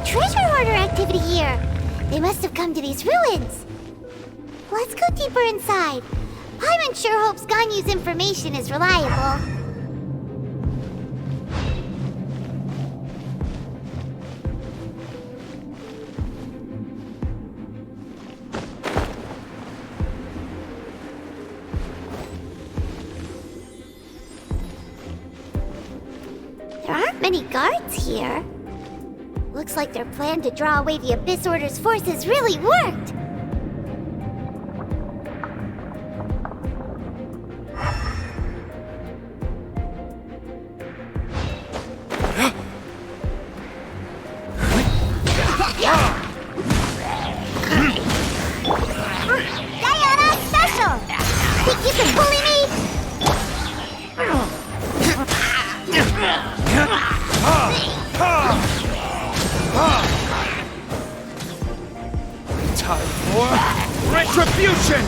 treasure hoarder activity here. They must have come to these ruins. Let's go deeper inside. Paimon sure hopes Ganyu's information is reliable. There aren't many guards here. Looks like their plan to draw away the Abyss Order's forces really worked. Diana Special! Think you can bully me? Time for retribution!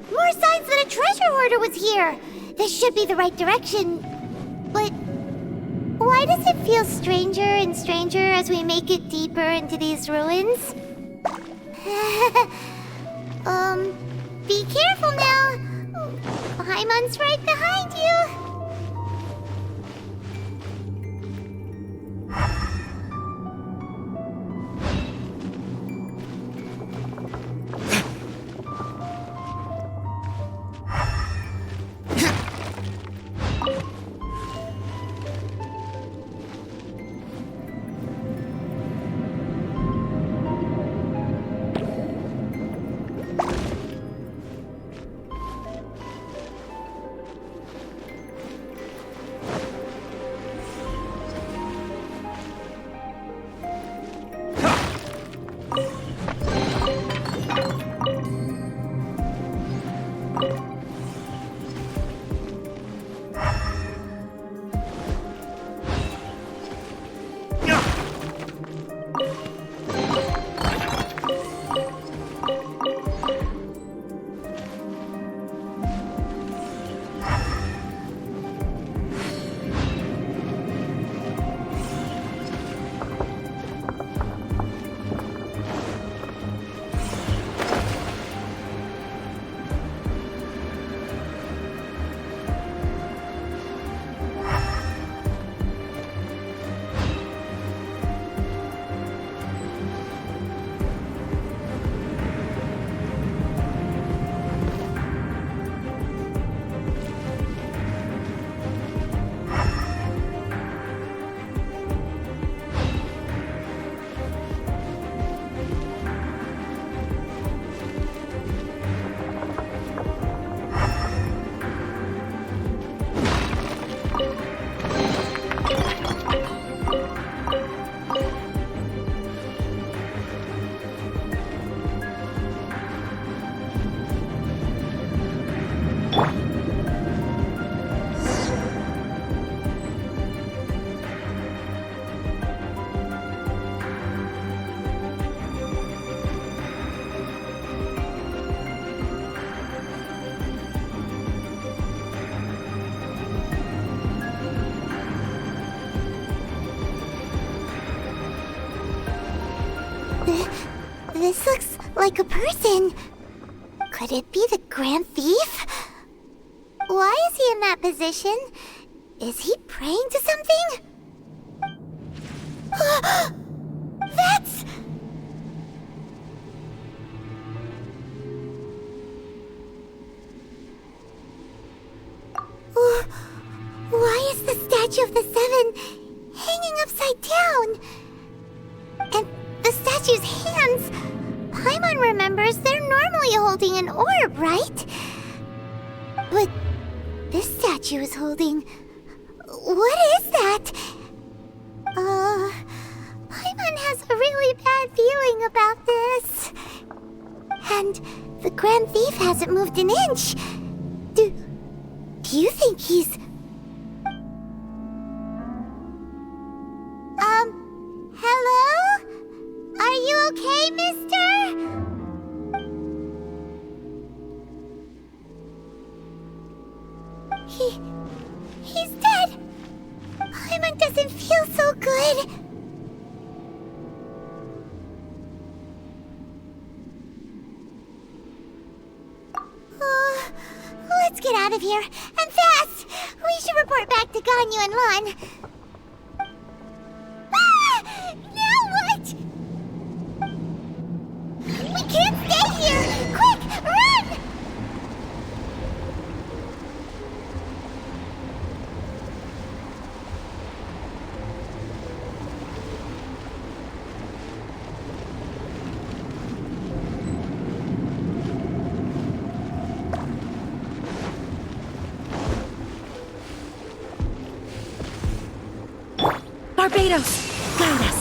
More signs that a treasure hoarder was here. This should be the right direction. But why does it feel stranger and stranger as we make it deeper into these ruins? Be careful now. Paimon's right behind you. This looks like a person. Could it be the Grand Thief? Why is he in that position? Is he praying to something? That's... the statue of the Seven hanging upside down. And the statue's hands, Paimon remembers they're normally holding an orb, right? But this statue is holding... What is that? Paimon has a really bad feeling about this. And the Grand Thief hasn't moved an inch. Do you think he's... Hello? Are you okay, mister? He's dead. Paimon doesn't feel so good. Let's get out of here, and fast! We should report back to Ganyu and Lon. Now what? We can't stay here! Quick, run! Barbados, guide us.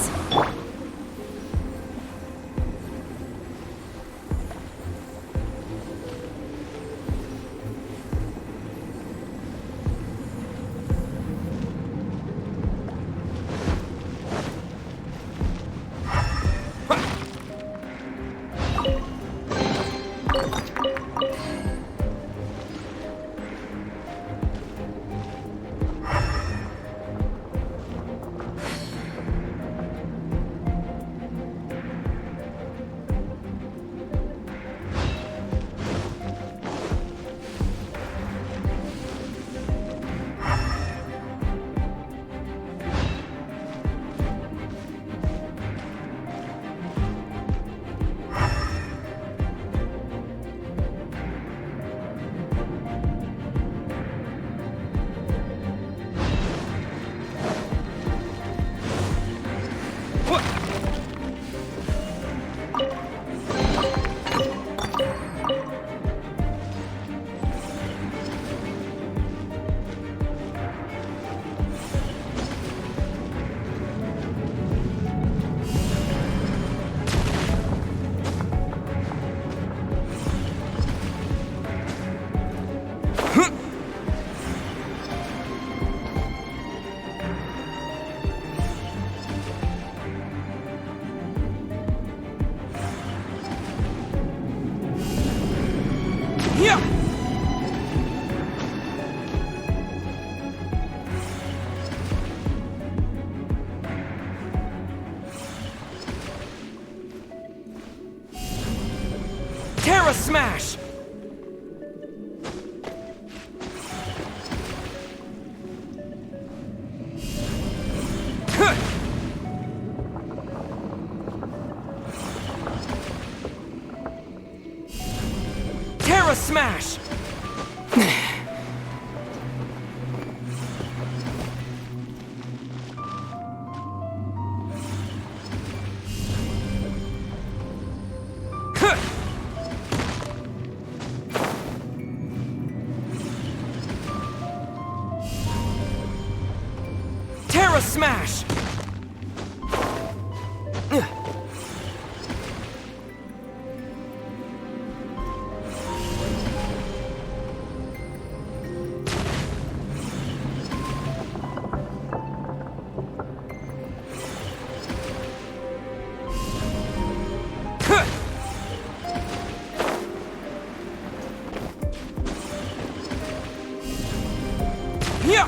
Terra Smash! Terra Smash! Terra Smash! Yeah!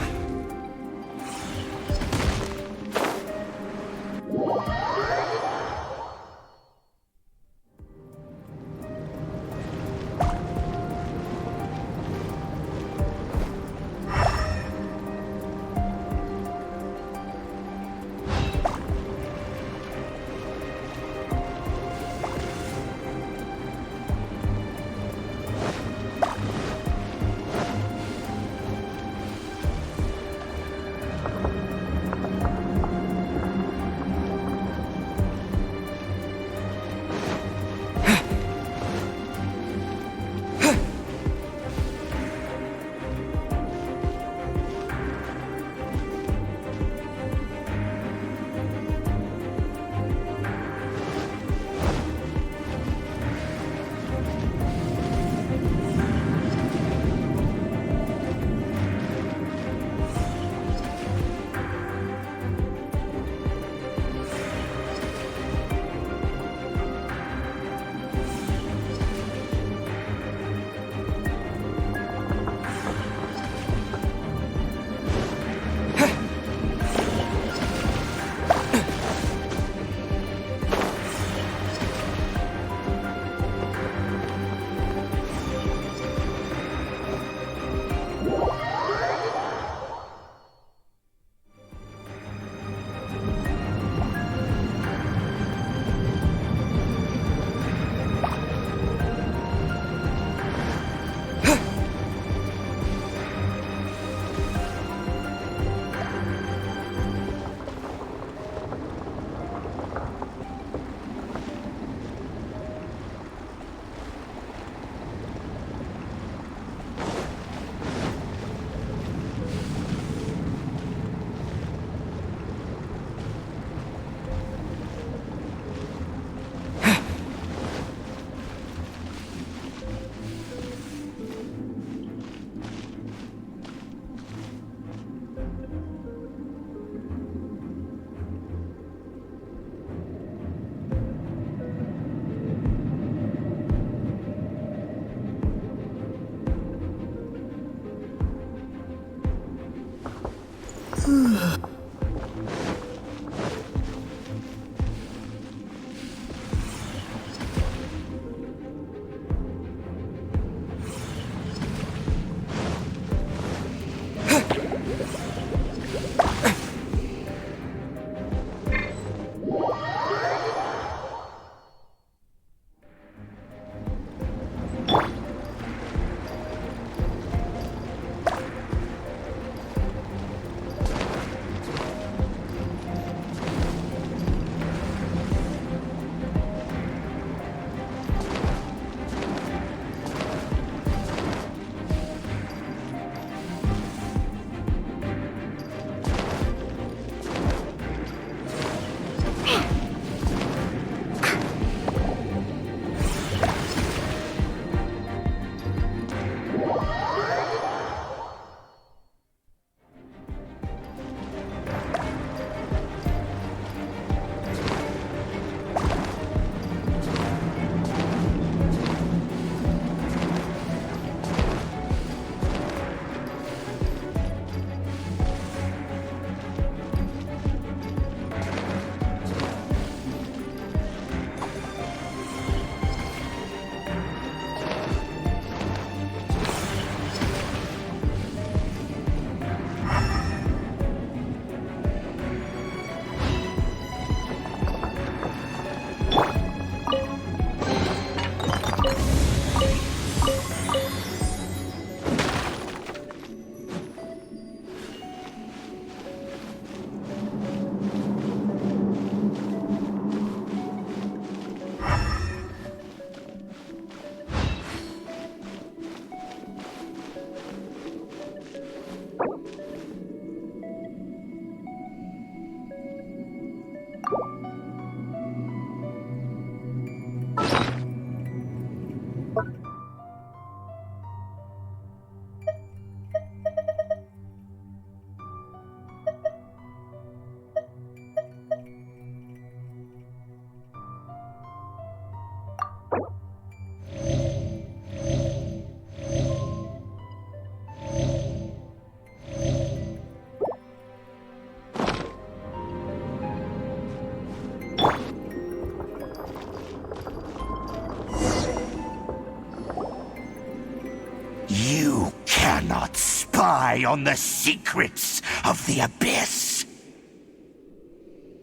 You cannot spy on the secrets of the Abyss.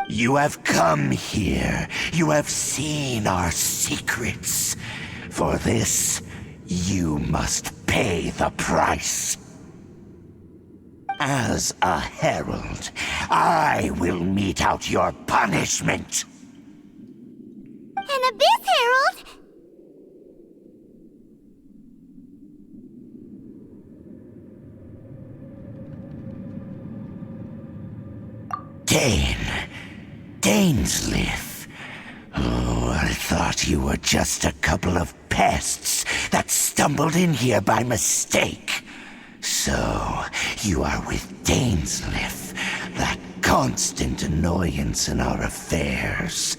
You have come here. You have seen our secrets. For this, you must pay the price. As a herald, I will mete out your punishment. An Abyss Herald? Dainsleif. Oh, I thought you were just a couple of pests that stumbled in here by mistake. So, you are with Dainsleif, that constant annoyance in our affairs.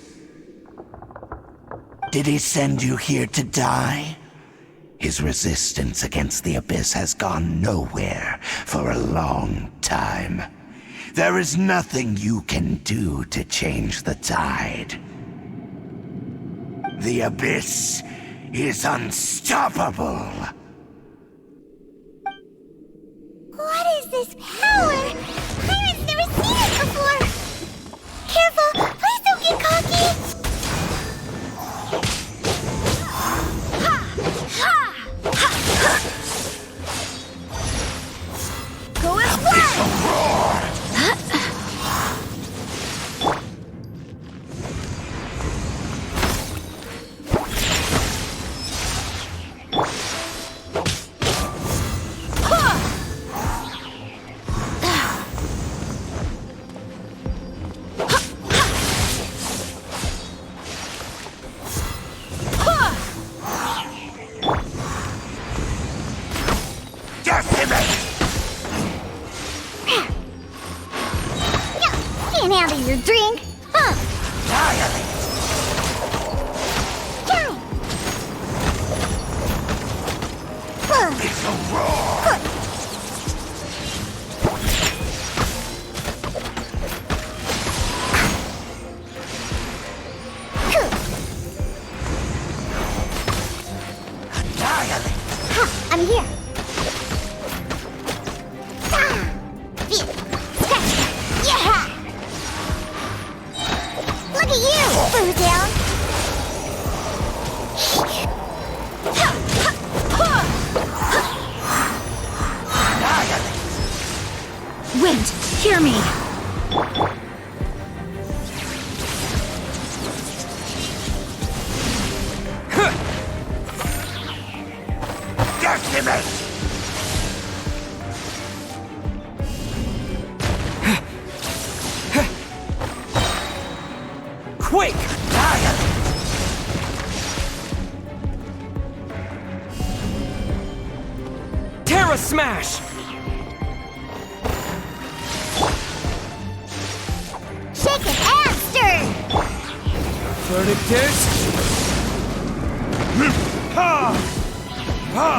Did he send you here to die? His resistance against the Abyss has gone nowhere for a long time. There is nothing you can do to change the tide. The Abyss is unstoppable. What is this power? Pirates never seen it before! Careful! Please don't get cocky! Go and fly! Can't handle your drink, huh? It's a roar! Wind, hear me! Decimate! Quake! Terra Smash! Shake it and stir! Verdictus! Ha! Ha!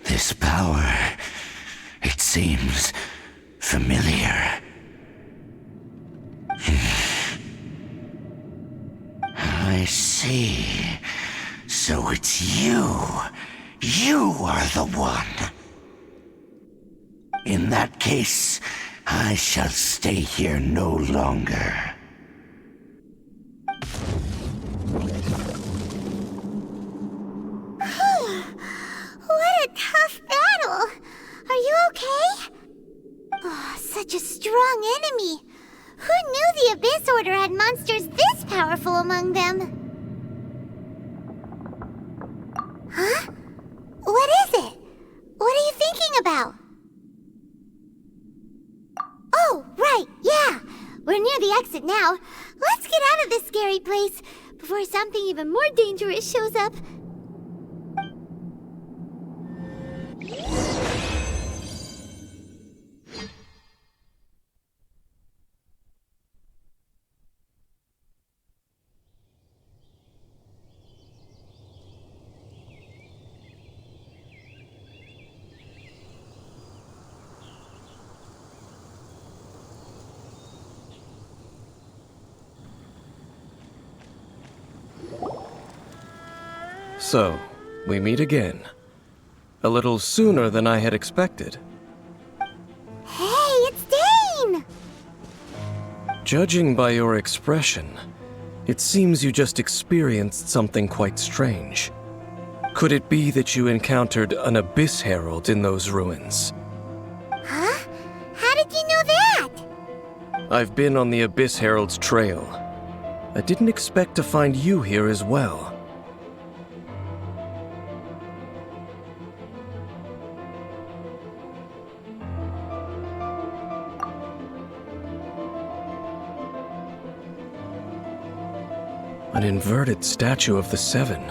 This power, it seems familiar. I see. So it's you. You are the one. In that case, I shall stay here no longer. What a tough battle! Are you okay? Oh, such a strong enemy! Who knew the Abyss Order had monsters this powerful among them? Huh? What is it? What are you thinking about? Oh, right, yeah! We're near the exit now. Let's get out of this scary place before something even more dangerous shows up. So, we meet again. A little sooner than I had expected. Hey, it's Dane! Judging by your expression, it seems you just experienced something quite strange. Could it be that you encountered an Abyss Herald in those ruins? Huh? How did you know that? I've been on the Abyss Herald's trail. I didn't expect to find you here as well. An inverted statue of the Seven,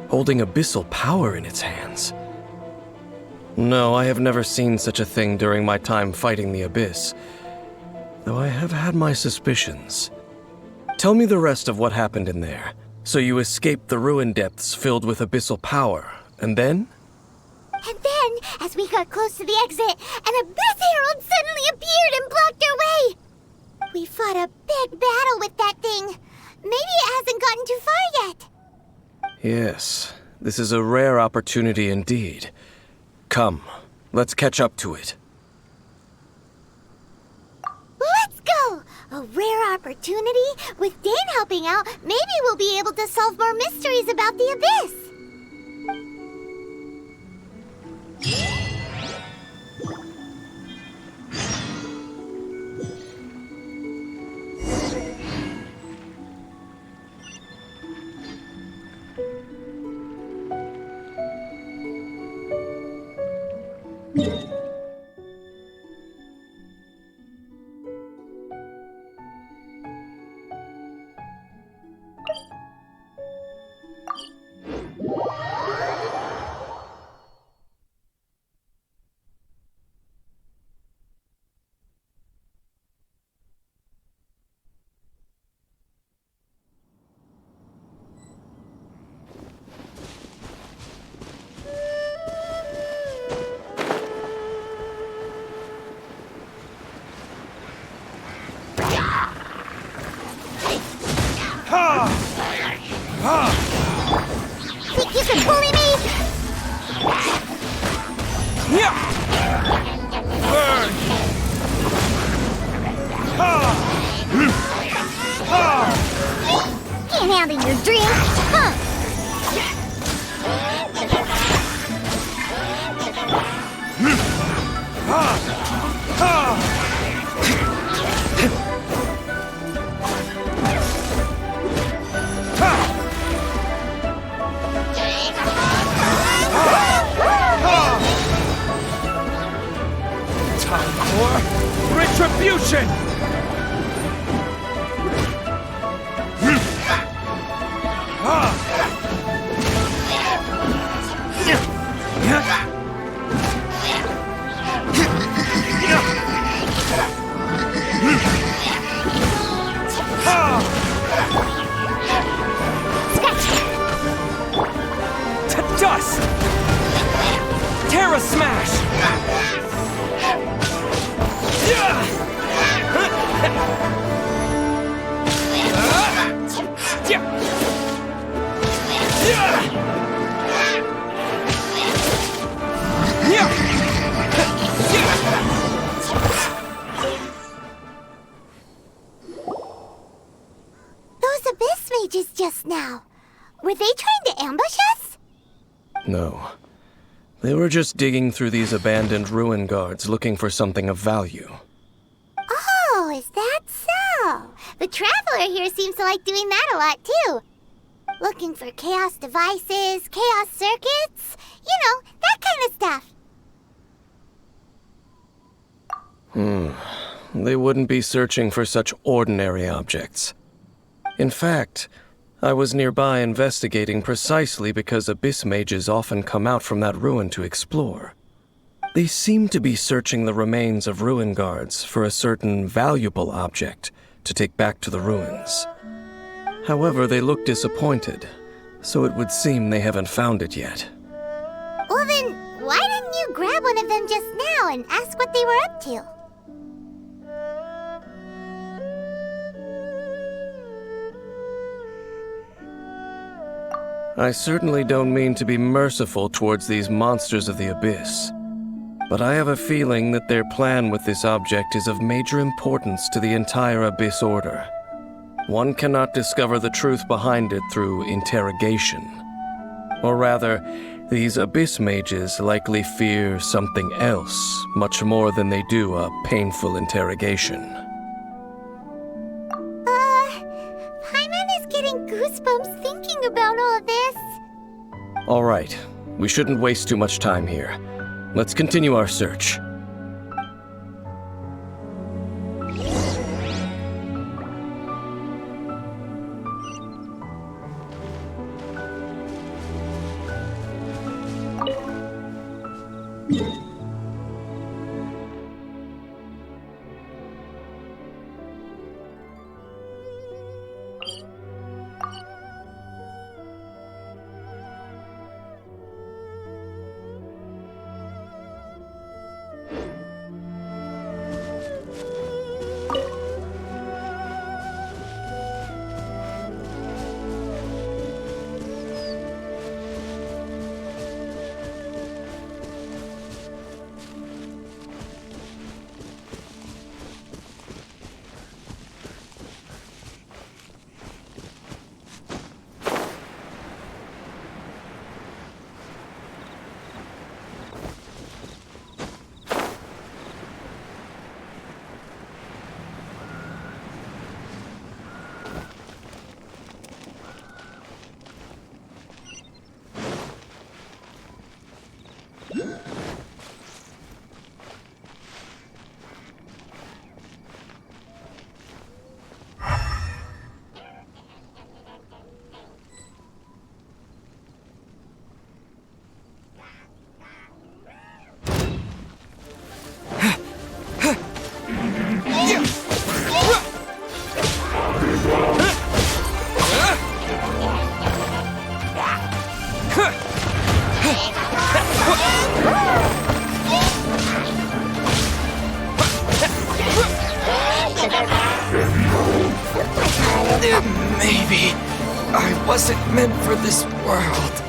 holding abyssal power in its hands. No, I have never seen such a thing during my time fighting the Abyss, though I have had my suspicions. Tell me the rest of what happened in there. So you escaped the ruin depths filled with abyssal power, and then? And then, as we got close to the exit, an Abyss Herald suddenly appeared and blocked our way! We fought a big battle with that thing. Maybe it hasn't gotten too far yet. Yes, this is a rare opportunity indeed. Come, let's catch up to it. Let's go! A rare opportunity? With Dane helping out, maybe we'll be able to solve more mysteries about the Abyss. Think you can bully me? Yeah! Burn! Ha! Ha! can't handle your dream. Huh. Time for retribution! To dust! Terra Smash! Those abyss mages just now. Were they trying to ambush us? No. They were just digging through these abandoned ruin guards looking for something of value. Oh, is that so? The Traveler here seems to like doing that a lot, too. Looking for chaos devices, chaos circuits, you know, that kind of stuff. They wouldn't be searching for such ordinary objects. In fact, I was nearby investigating precisely because abyss mages often come out from that ruin to explore. They seem to be searching the remains of ruin guards for a certain valuable object to take back to the ruins. However, they look disappointed, so it would seem they haven't found it yet. Well then, why didn't you grab one of them just now and ask what they were up to? I certainly don't mean to be merciful towards these monsters of the abyss, but I have a feeling that their plan with this object is of major importance to the entire Abyss Order. One cannot discover the truth behind it through interrogation. Or rather, these Abyss mages likely fear something else much more than they do a painful interrogation. Paimon is getting goosebumps thinking about all this. All right, we shouldn't waste too much time here. Let's continue our search. Maybe I wasn't meant for this world.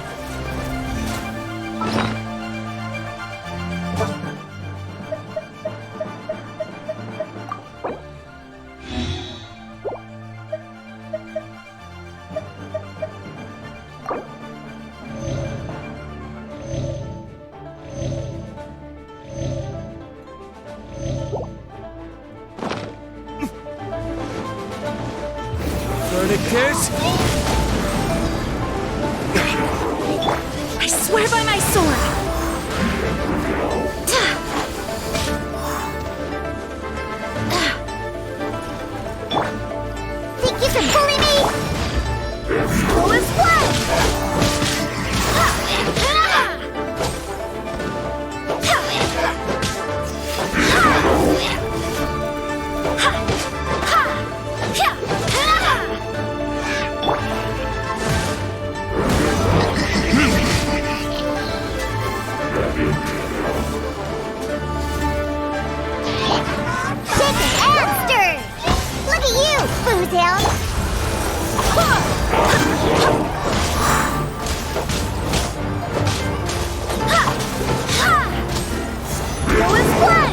is... I swear by my sword! Think you can bully me? Who is what? Look at you, Bough! Who is what?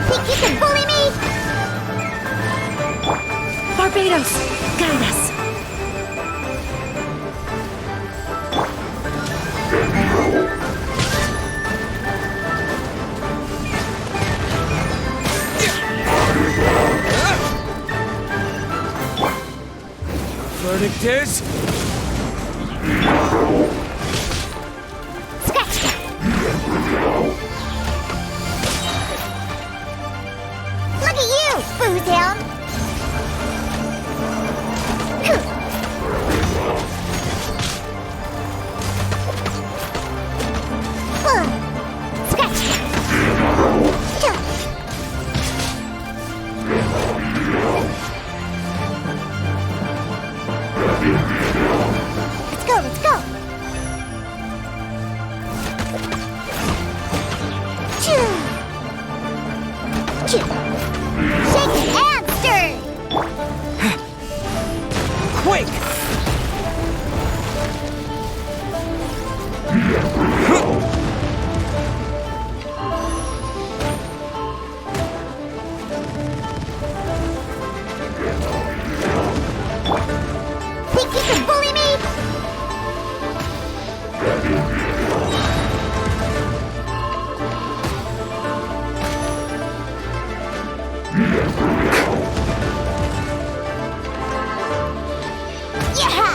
Think you can bully me? Barbados, guide us. Verdict is... Look at you, Bough! Let's go! Choo! Shake and stir! Quake! Think you can bully me? Yeah!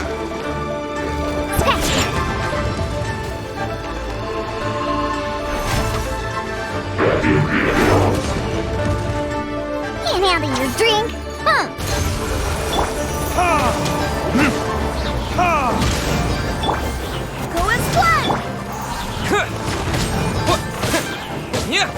Can't handle your drink, huh? Go and fly! Yeah!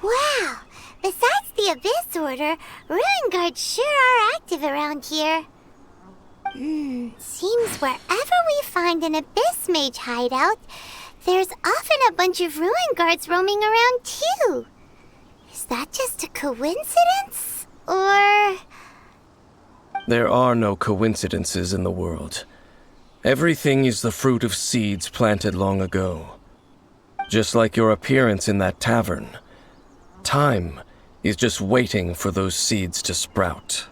Wow! Besides the Abyss Order, Ruin Guards sure are active around here. Seems wherever we find an Abyss Mage hideout, there's often a bunch of ruin guards roaming around too. Is that just a coincidence? Or... There are no coincidences in the world. Everything is the fruit of seeds planted long ago. Just like your appearance in that tavern, time is just waiting for those seeds to sprout.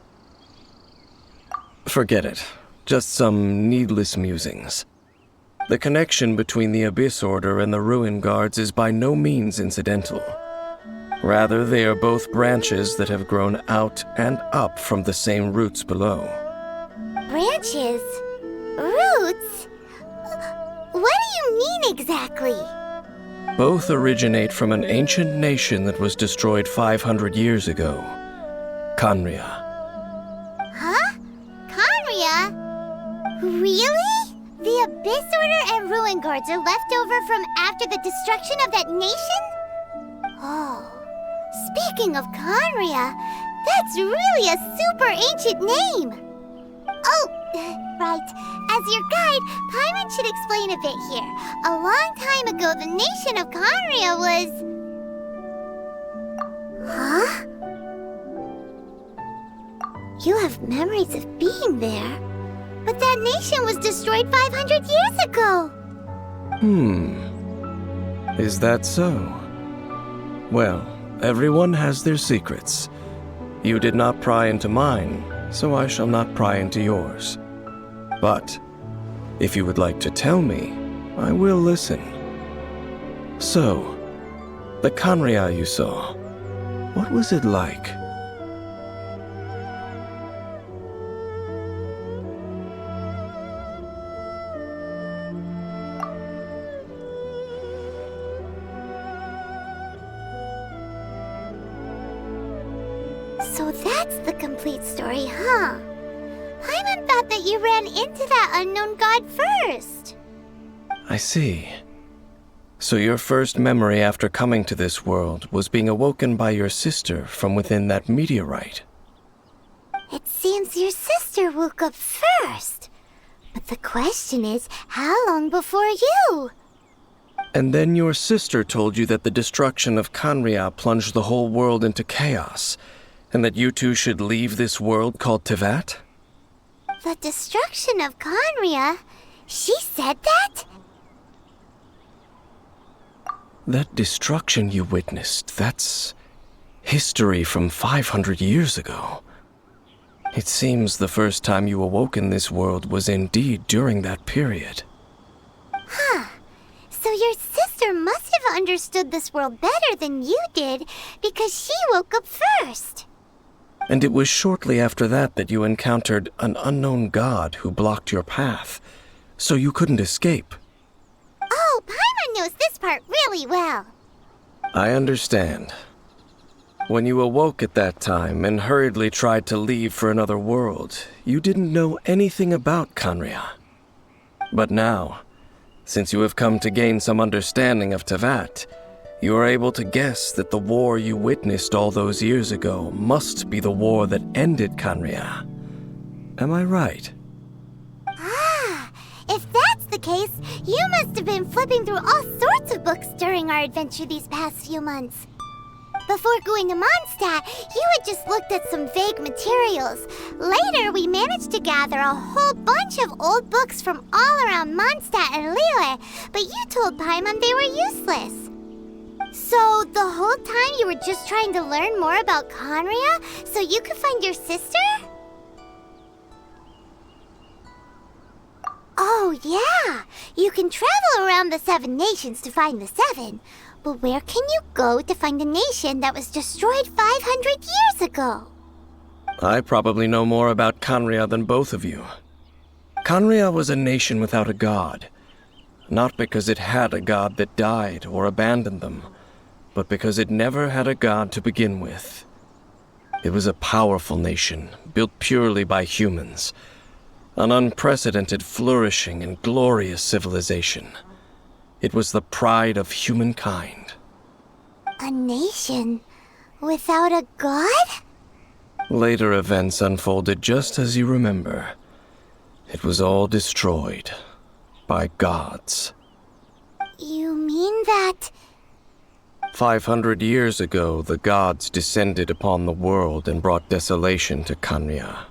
Forget it. Just some needless musings. The connection between the Abyss Order and the Ruin Guards is by no means incidental. Rather, they are both branches that have grown out and up from the same roots below. Branches? Roots? What do you mean exactly? Both originate from an ancient nation that was destroyed 500 years ago, Khaenri'ah. Huh? Khaenri'ah? Really? The Abyss Order and Ruin Guards are left over from after the destruction of that nation? Oh, speaking of Khaenri'ah, that's really a super ancient name. Oh, right. As your guide, Paimon should explain a bit here. A long time ago, the nation of Khaenri'ah was... Huh? You have memories of being there. But that nation was destroyed 500 years ago. Is that so? Well, everyone has their secrets. You did not pry into mine, so I shall not pry into yours. But, if you would like to tell me, I will listen. So, the Khaenri'ah you saw, what was it like? So that's the complete story, huh? Paimon thought that you ran into that unknown god first. I see. So your first memory after coming to this world was being awoken by your sister from within that meteorite. It seems your sister woke up first. But the question is, how long before you? And then your sister told you that the destruction of Khaenri'ah plunged the whole world into chaos, and that you two should leave this world called Teyvat? The destruction of Khaenri'ah? She said that? That destruction you witnessed, that's history from 500 years ago. It seems the first time you awoke in this world was indeed during that period. Huh. So your sister must have understood this world better than you did, because she woke up first. And it was shortly after that that you encountered an unknown god who blocked your path, so you couldn't escape. Oh, Paimon knows this part really well. I understand. When you awoke at that time and hurriedly tried to leave for another world, you didn't know anything about Khaenri'ah. But now, since you have come to gain some understanding of Teyvat, you are able to guess that the war you witnessed all those years ago must be the war that ended Khaenri'ah. Am I right? Ah, if that's the case, you must have been flipping through all sorts of books during our adventure these past few months. Before going to Mondstadt, you had just looked at some vague materials. Later, we managed to gather a whole bunch of old books from all around Mondstadt and Liyue, but you told Paimon they were useless. So, the whole time you were just trying to learn more about Khaenri'ah so you could find your sister? Oh, yeah! You can travel around the 7 nations to find the 7. But where can you go to find a nation that was destroyed 500 years ago? I probably know more about Khaenri'ah than both of you. Khaenri'ah was a nation without a god. Not because it had a god that died or abandoned them, but because it never had a god to begin with. It was a powerful nation, built purely by humans. An unprecedented, flourishing, and glorious civilization. It was the pride of humankind. A nation without a god? Later events unfolded just as you remember. It was all destroyed by gods. You mean that... 500 years ago, the gods descended upon the world and brought desolation to Khanria.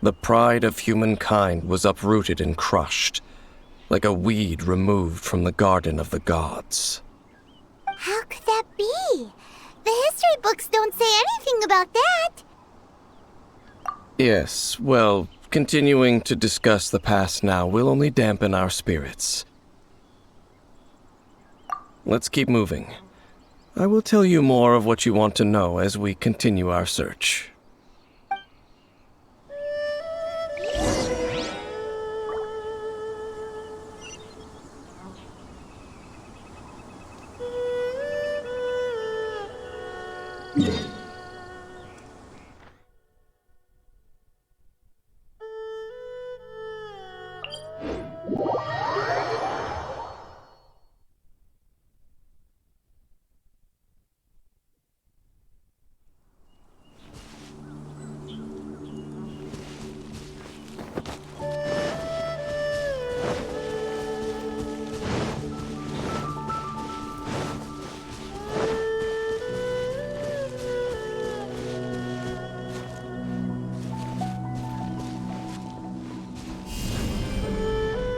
The pride of humankind was uprooted and crushed, like a weed removed from the garden of the gods. How could that be? The history books don't say anything about that. Yes, well, continuing to discuss the past now will only dampen our spirits. Let's keep moving. I will tell you more of what you want to know as we continue our search.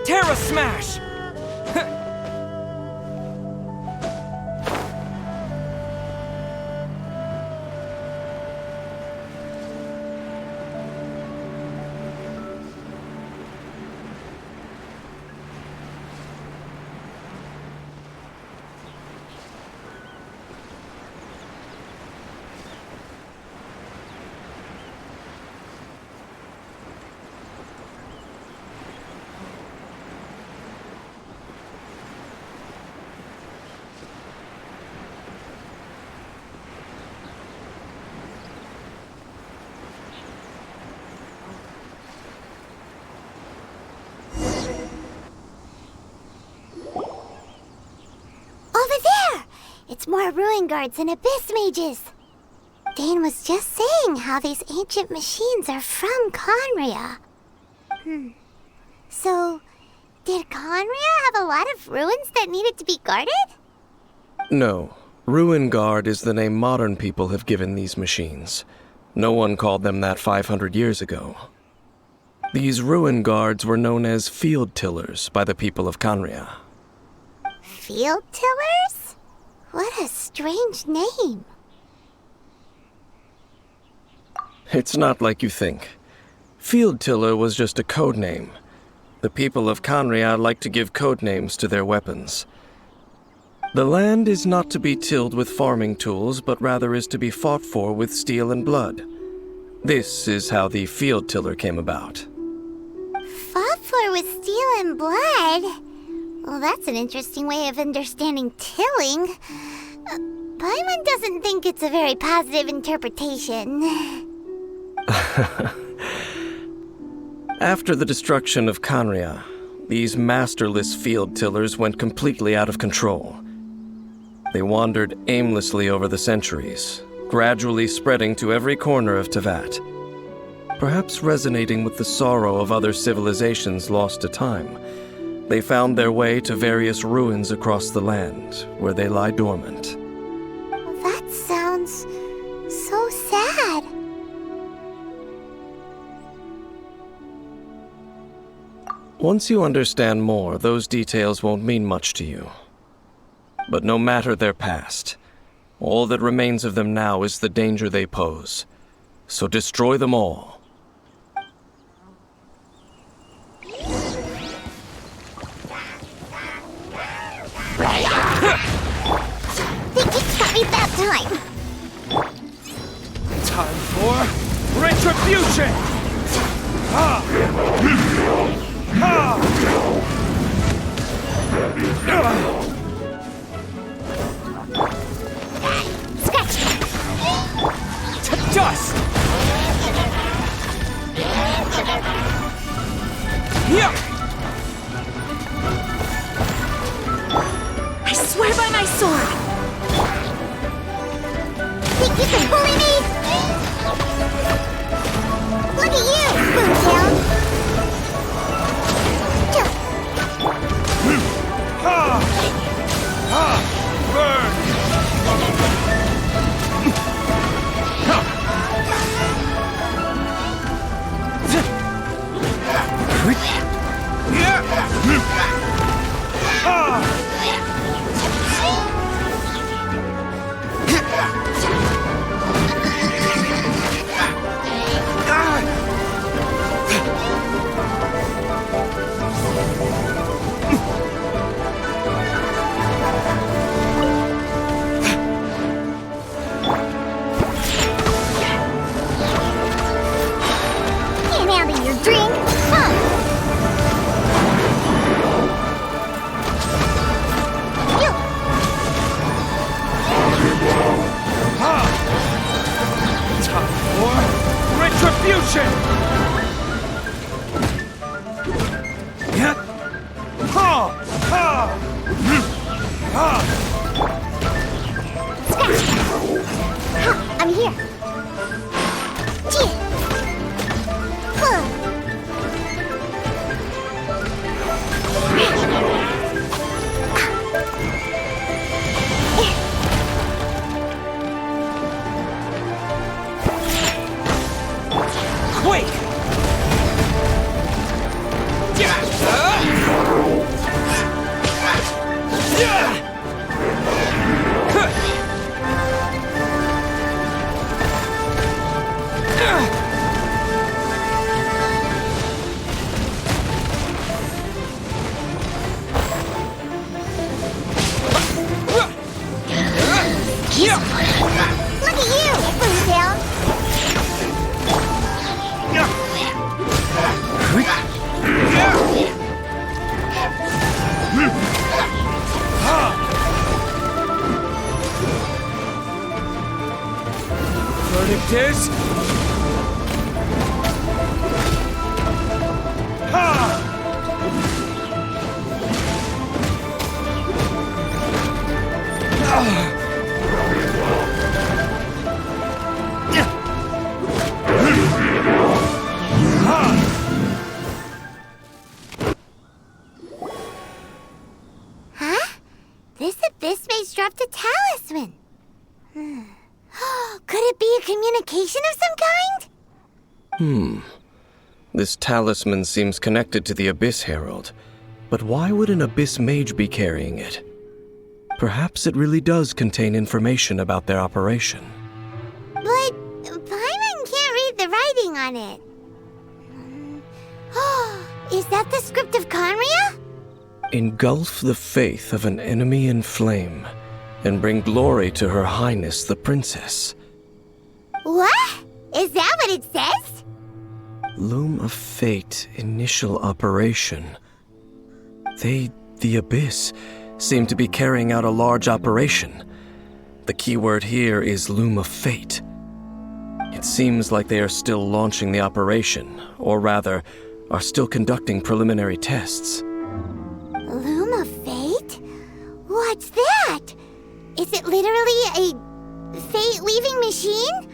Terra Smash! It's more ruin guards and abyss mages. Dane was just saying how these ancient machines are from Khanria. So, did Khanria have a lot of ruins that needed to be guarded? No. Ruin Guard is the name modern people have given these machines. No one called them that 500 years ago. These Ruin Guards were known as Field Tillers by the people of Khanria. Field Tillers? What a strange name. It's not like you think. Field Tiller was just a code name. The people of Khanria like to give code names to their weapons. The land is not to be tilled with farming tools, but rather is to be fought for with steel and blood. This is how the Field Tiller came about. Fought for with steel and blood? Well, that's an interesting way of understanding tilling. Paimon doesn't think it's a very positive interpretation. After the destruction of Khanria, these masterless field tillers went completely out of control. They wandered aimlessly over the centuries, gradually spreading to every corner of Teyvat. Perhaps resonating with the sorrow of other civilizations lost to time, they found their way to various ruins across the land, where they lie dormant. That sounds so sad. Once you understand more, those details won't mean much to you. But no matter their past, all that remains of them now is the danger they pose. So destroy them all. Think you got me that time. Time for retribution! Ha! Ha! Scratch! To dust! Yeah! I swear by my sword! Think you can bully me? Look at you, Bough. Can't handle your drink. Huh. You. Time for retribution! Yep. Ha! Ha! Ha! I'm here. Gee. Huh. Quake! Look at you, Bough. Verdict is... Ha! Huh? This abyss maze dropped a talisman. Could it be a communication of some kind? This talisman seems connected to the Abyss Herald. But why would an Abyss Mage be carrying it? Perhaps it really does contain information about their operation. But Paimon can't read the writing on it. Is that the script of Conria? Engulf the faith of an enemy in flame, and bring glory to Her Highness the Princess. What? Is that what it says? Loom of Fate, initial operation. They, the Abyss, seem to be carrying out a large operation. The keyword here is Loom of Fate. It seems like they are still launching the operation, or rather, are still conducting preliminary tests. Loom of Fate? What's that? Is it literally a fate-weaving machine?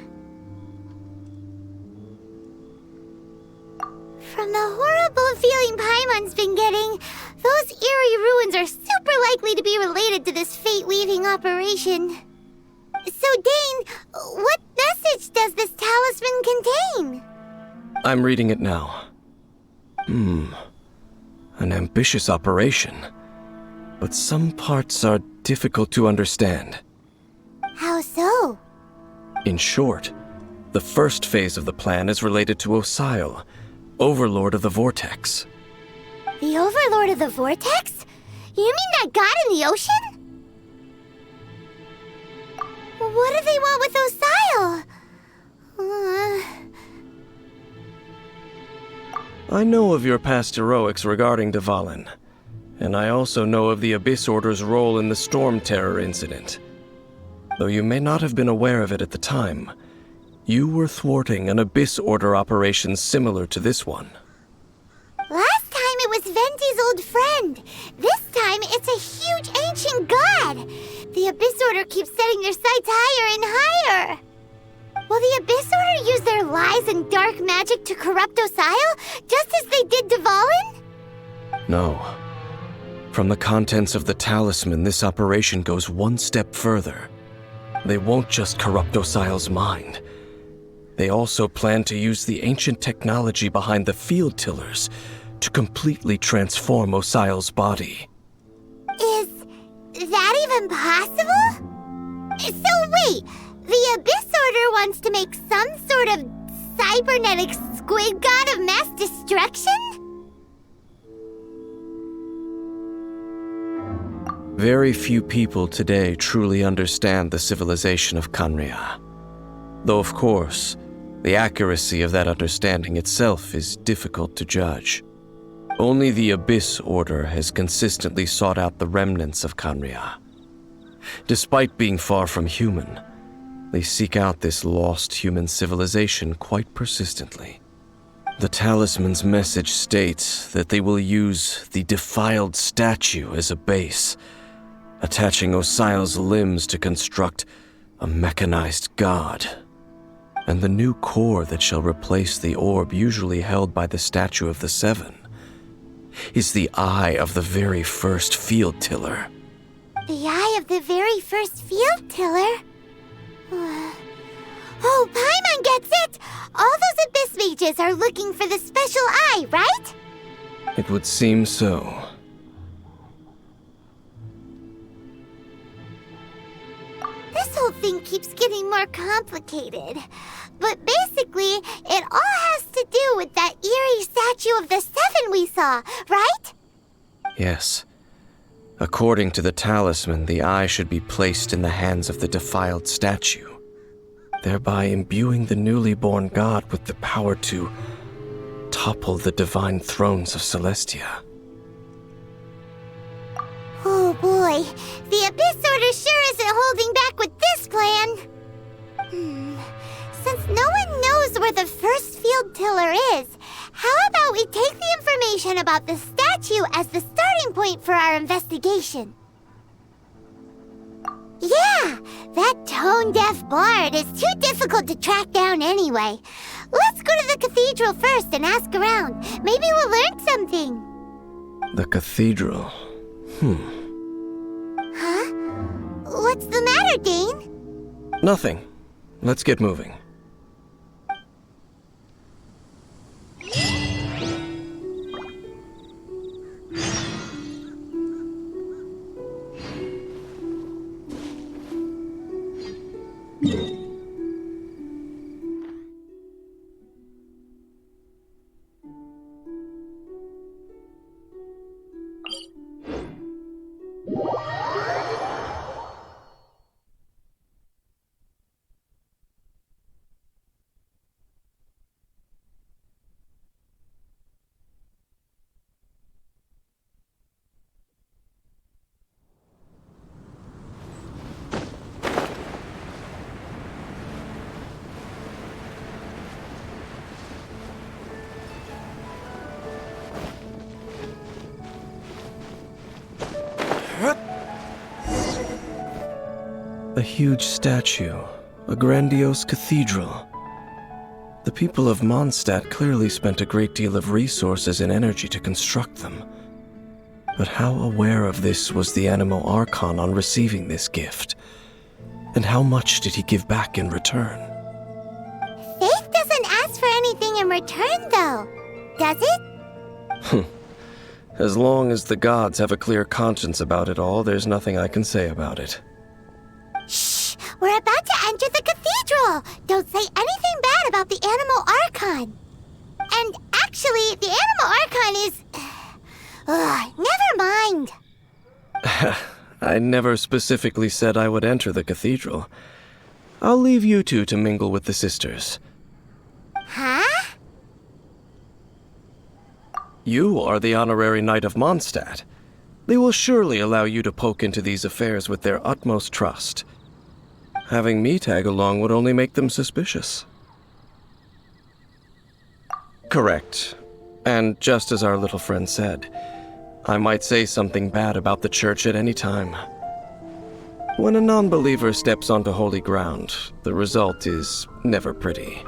From the horrible feeling Paimon's been getting, those eerie ruins are super likely to be related to this fate-weaving operation. So, Dane, what message does this talisman contain? I'm reading it now. An ambitious operation. But some parts are difficult to understand. How so? In short, the first phase of the plan is related to Osile, Overlord of the Vortex. The Overlord of the Vortex? You mean that god in the ocean? What do they want with Osile? I know of your past heroics regarding Dvalin, and I also know of the Abyss Order's role in the Storm Terror incident. Though you may not have been aware of it at the time, you were thwarting an Abyss Order operation similar to this one. Last time it was Venti's old friend. This time it's a huge ancient god. The Abyss Order keeps setting their sights higher and higher. Will the Abyss Order use their lies and dark magic to corrupt Osile, just as they did Dvalin? No. From the contents of the talisman, this operation goes one step further. They won't just corrupt Osile's mind. They also plan to use the ancient technology behind the field tillers to completely transform Osial's body. Is that even possible? So wait, the Abyss Order wants to make some sort of cybernetic squid god of mass destruction? Very few people today truly understand the civilization of Khaenri'ah. Though of course, the accuracy of that understanding itself is difficult to judge. Only the Abyss Order has consistently sought out the remnants of Khaenri'ah. Despite being far from human, they seek out this lost human civilization quite persistently. The talisman's message states that they will use the defiled statue as a base, attaching Osial's limbs to construct a mechanized god. And the new core that shall replace the orb usually held by the Statue of the Seven is the eye of the very first field tiller. The eye of the very first field tiller? Oh, Paimon gets it! All those Abyss mages are looking for the special eye, right? It would seem so. This whole thing keeps getting more complicated. But basically, it all has to do with that eerie Statue of the Seven we saw, right? Yes. According to the talisman, the eye should be placed in the hands of the defiled statue, thereby imbuing the newly born god with the power to topple the divine thrones of Celestia. Oh boy, the Abyss Order sure isn't holding back with this plan. Since no one knows where the first field tiller is, how about we take the information about the statue as the starting point for our investigation? Yeah, that tone-deaf bard is too difficult to track down anyway. Let's go to the cathedral first and ask around. Maybe we'll learn something. The cathedral. Huh? What's the matter, Dane? Nothing. Let's get moving. A huge statue, a grandiose cathedral. The people of Mondstadt clearly spent a great deal of resources and energy to construct them. But how aware of this was the Anemo Archon on receiving this gift? And how much did he give back in return? Faith doesn't ask for anything in return, though, does it? As long as the gods have a clear conscience about it all, there's nothing I can say about it. Shh! We're about to enter the cathedral! Don't say anything bad about the Anemo Archon! And actually, the Anemo Archon is... never mind! I never specifically said I would enter the cathedral. I'll leave you two to mingle with the sisters. Huh? You are the honorary knight of Mondstadt. They will surely allow you to poke into these affairs with their utmost trust. Having me tag along would only make them suspicious. Correct. And just as our little friend said, I might say something bad about the church at any time. When a non-believer steps onto holy ground, the result is never pretty.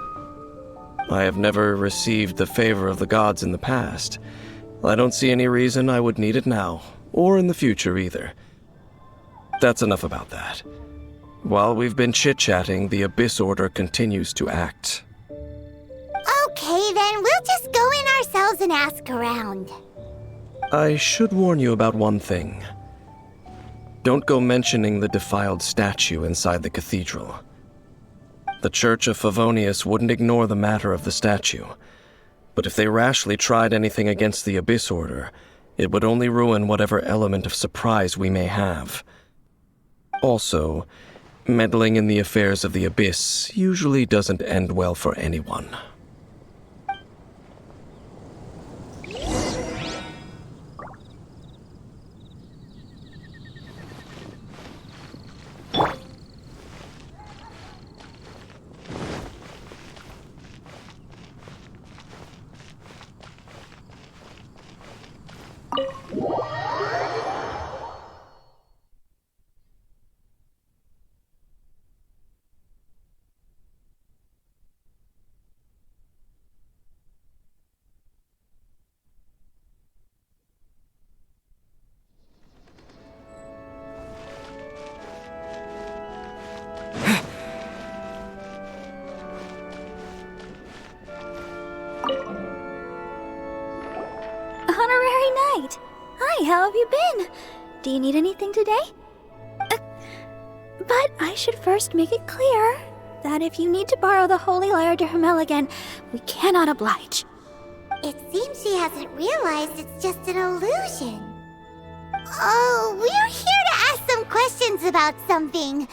I have never received the favor of the gods in the past. I don't see any reason I would need it now, or in the future either. That's enough about that. While we've been chit-chatting, the Abyss Order continues to act. Okay, then we'll just go in ourselves and ask around. I should warn you about one thing. Don't go mentioning the defiled statue inside the cathedral. The Church of Favonius wouldn't ignore the matter of the statue, but if they rashly tried anything against the Abyss Order, it would only ruin whatever element of surprise we may have. Also, meddling in the affairs of the Abyss usually doesn't end well for anyone. Honorary Knight! Hi, how have you been? Do you need anything today? But I should first make it clear that if you need to borrow the Holy Lyre to Hermel again, we cannot oblige. It seems she hasn't realized it's just an illusion. Oh, we're here to ask some questions about something.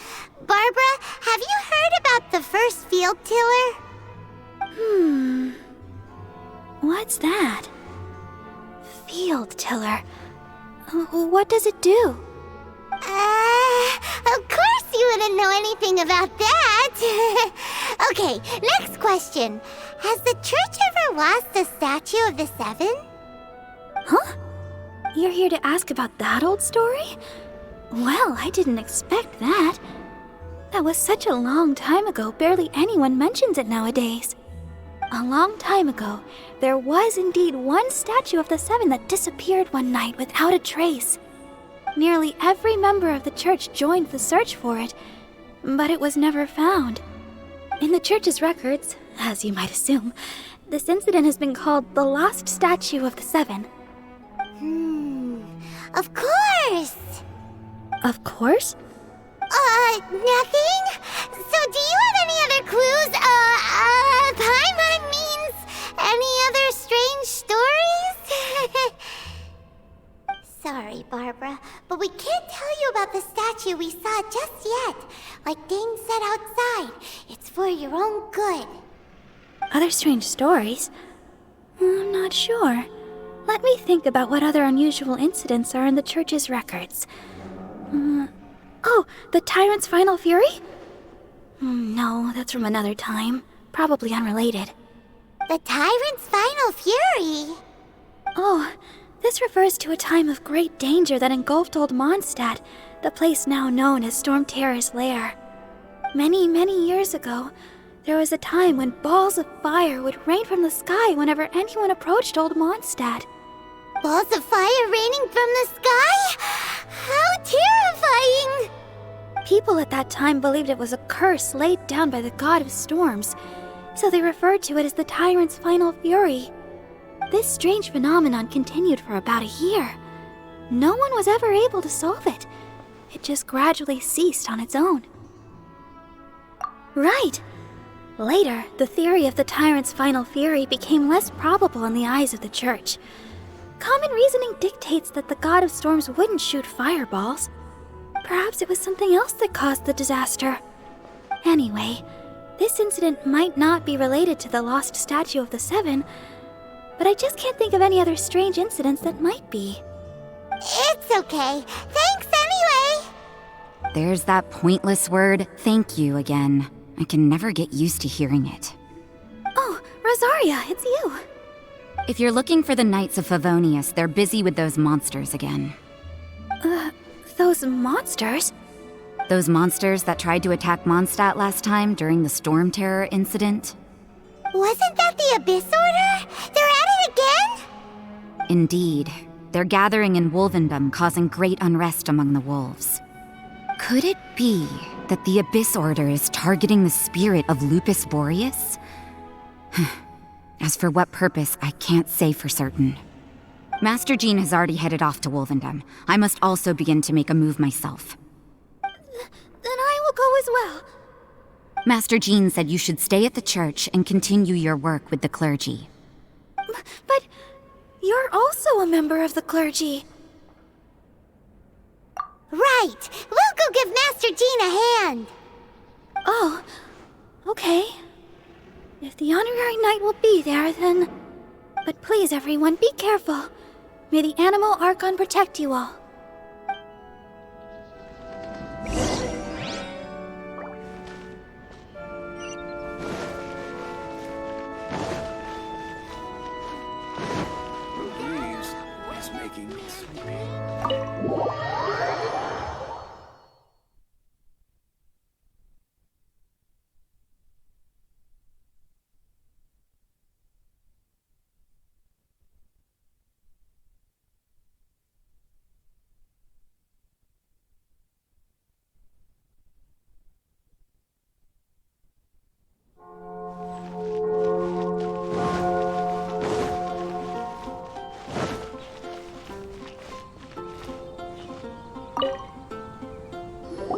Barbara, have you heard about the first field tiller? What's that? Field tiller. What does it do? Of course you wouldn't know anything about that. Okay, next question. Has the church ever lost a statue of the Seven? Huh? You're here to ask about that old story? Well, I didn't expect that. That was such a long time ago, barely anyone mentions it nowadays. A long time ago, there was indeed one statue of the Seven that disappeared one night without a trace. Nearly every member of the church joined the search for it, but it was never found. In the church's records, as you might assume, this incident has been called the Lost Statue of the Seven. Of course. Of course? Nothing? So do you have any other clues? Paimon means any other strange stories? Sorry, Barbara, but we can't tell you about the statue we saw just yet. Like Dane said outside, it's for your own good. Other strange stories? I'm not sure. Let me think about what other unusual incidents are in the church's records. Oh, the Tyrant's Final Fury? No, that's from another time. Probably unrelated. The Tyrant's Final Fury? Oh, this refers to a time of great danger that engulfed Old Mondstadt, the place now known as Storm Terror's lair. Many, many years ago, there was a time when balls of fire would rain from the sky whenever anyone approached Old Mondstadt. Balls of fire raining from the sky? How terrifying! People at that time believed it was a curse laid down by the god of storms, so they referred to it as the Tyrant's Final Fury. This strange phenomenon continued for about a year. No one was ever able to solve it. It just gradually ceased on its own. Right. Later, the theory of the Tyrant's Final Fury became less probable in the eyes of the church. Common reasoning dictates that the god of storms wouldn't shoot fireballs. Perhaps it was something else that caused the disaster. Anyway, this incident might not be related to the lost statue of the Seven, but I just can't think of any other strange incidents that might be. It's okay. Thanks anyway. There's that pointless word, thank you, again. I can never get used to hearing it. Oh, Rosaria, it's you. If you're looking for the Knights of Favonius, they're busy with those monsters again. Those monsters? Those monsters that tried to attack Mondstadt last time during the Storm Terror incident? Wasn't that the Abyss Order? They're at it again? Indeed. They're gathering in Wolvendom, causing great unrest among the wolves. Could it be that the Abyss Order is targeting the spirit of Lupus Boreas? As for what purpose, I can't say for certain. Master Jean has already headed off to Wolvendom. I must also begin to make a move myself. Then I will go as well. Master Jean said you should stay at the church and continue your work with the clergy. But you're also a member of the clergy. Right! We'll go give Master Jean a hand! Oh, okay. If the honorary knight will be there, then... But please, everyone, be careful. May the Animal Archon protect you all. He's making me sleepy.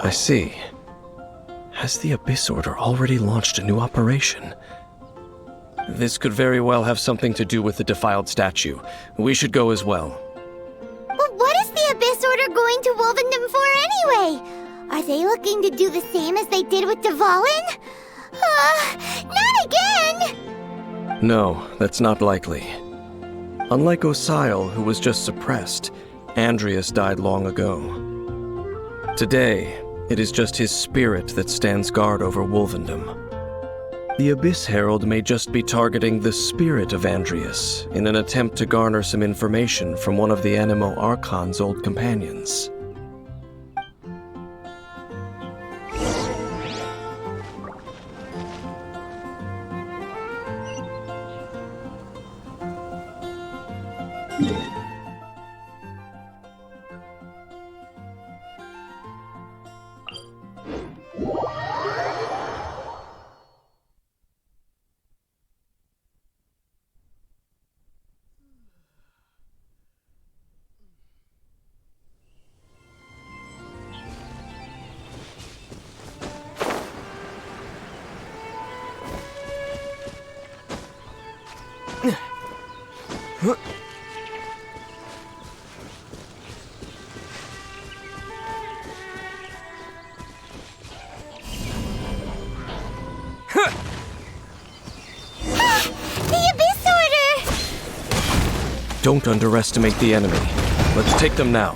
I see. Has the Abyss Order already launched a new operation? This could very well have something to do with the defiled statue. We should go as well. But what is the Abyss Order going to Wolvendom for anyway? Are they looking to do the same as they did with Dvalin? Not again! No, that's not likely. Unlike Osile, who was just suppressed, Andreas died long ago. Today, it is just his spirit that stands guard over Wolvendom. The Abyss Herald may just be targeting the spirit of Andreas in an attempt to garner some information from one of the Animo Archon's old companions. The Abyss Order! Don't underestimate the enemy. Let's take them now.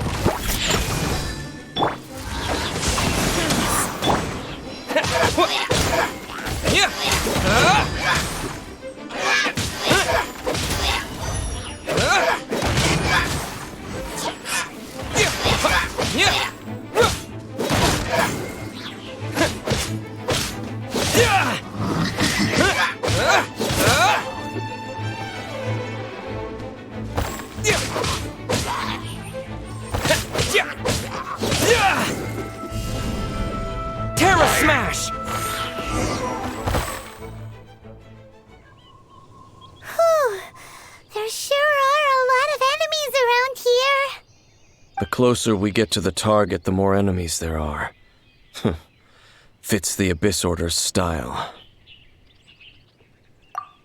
Terra Smash! Whew. There sure are a lot of enemies around here. The closer we get to the target, the more enemies there are. Fits the Abyss Order's style.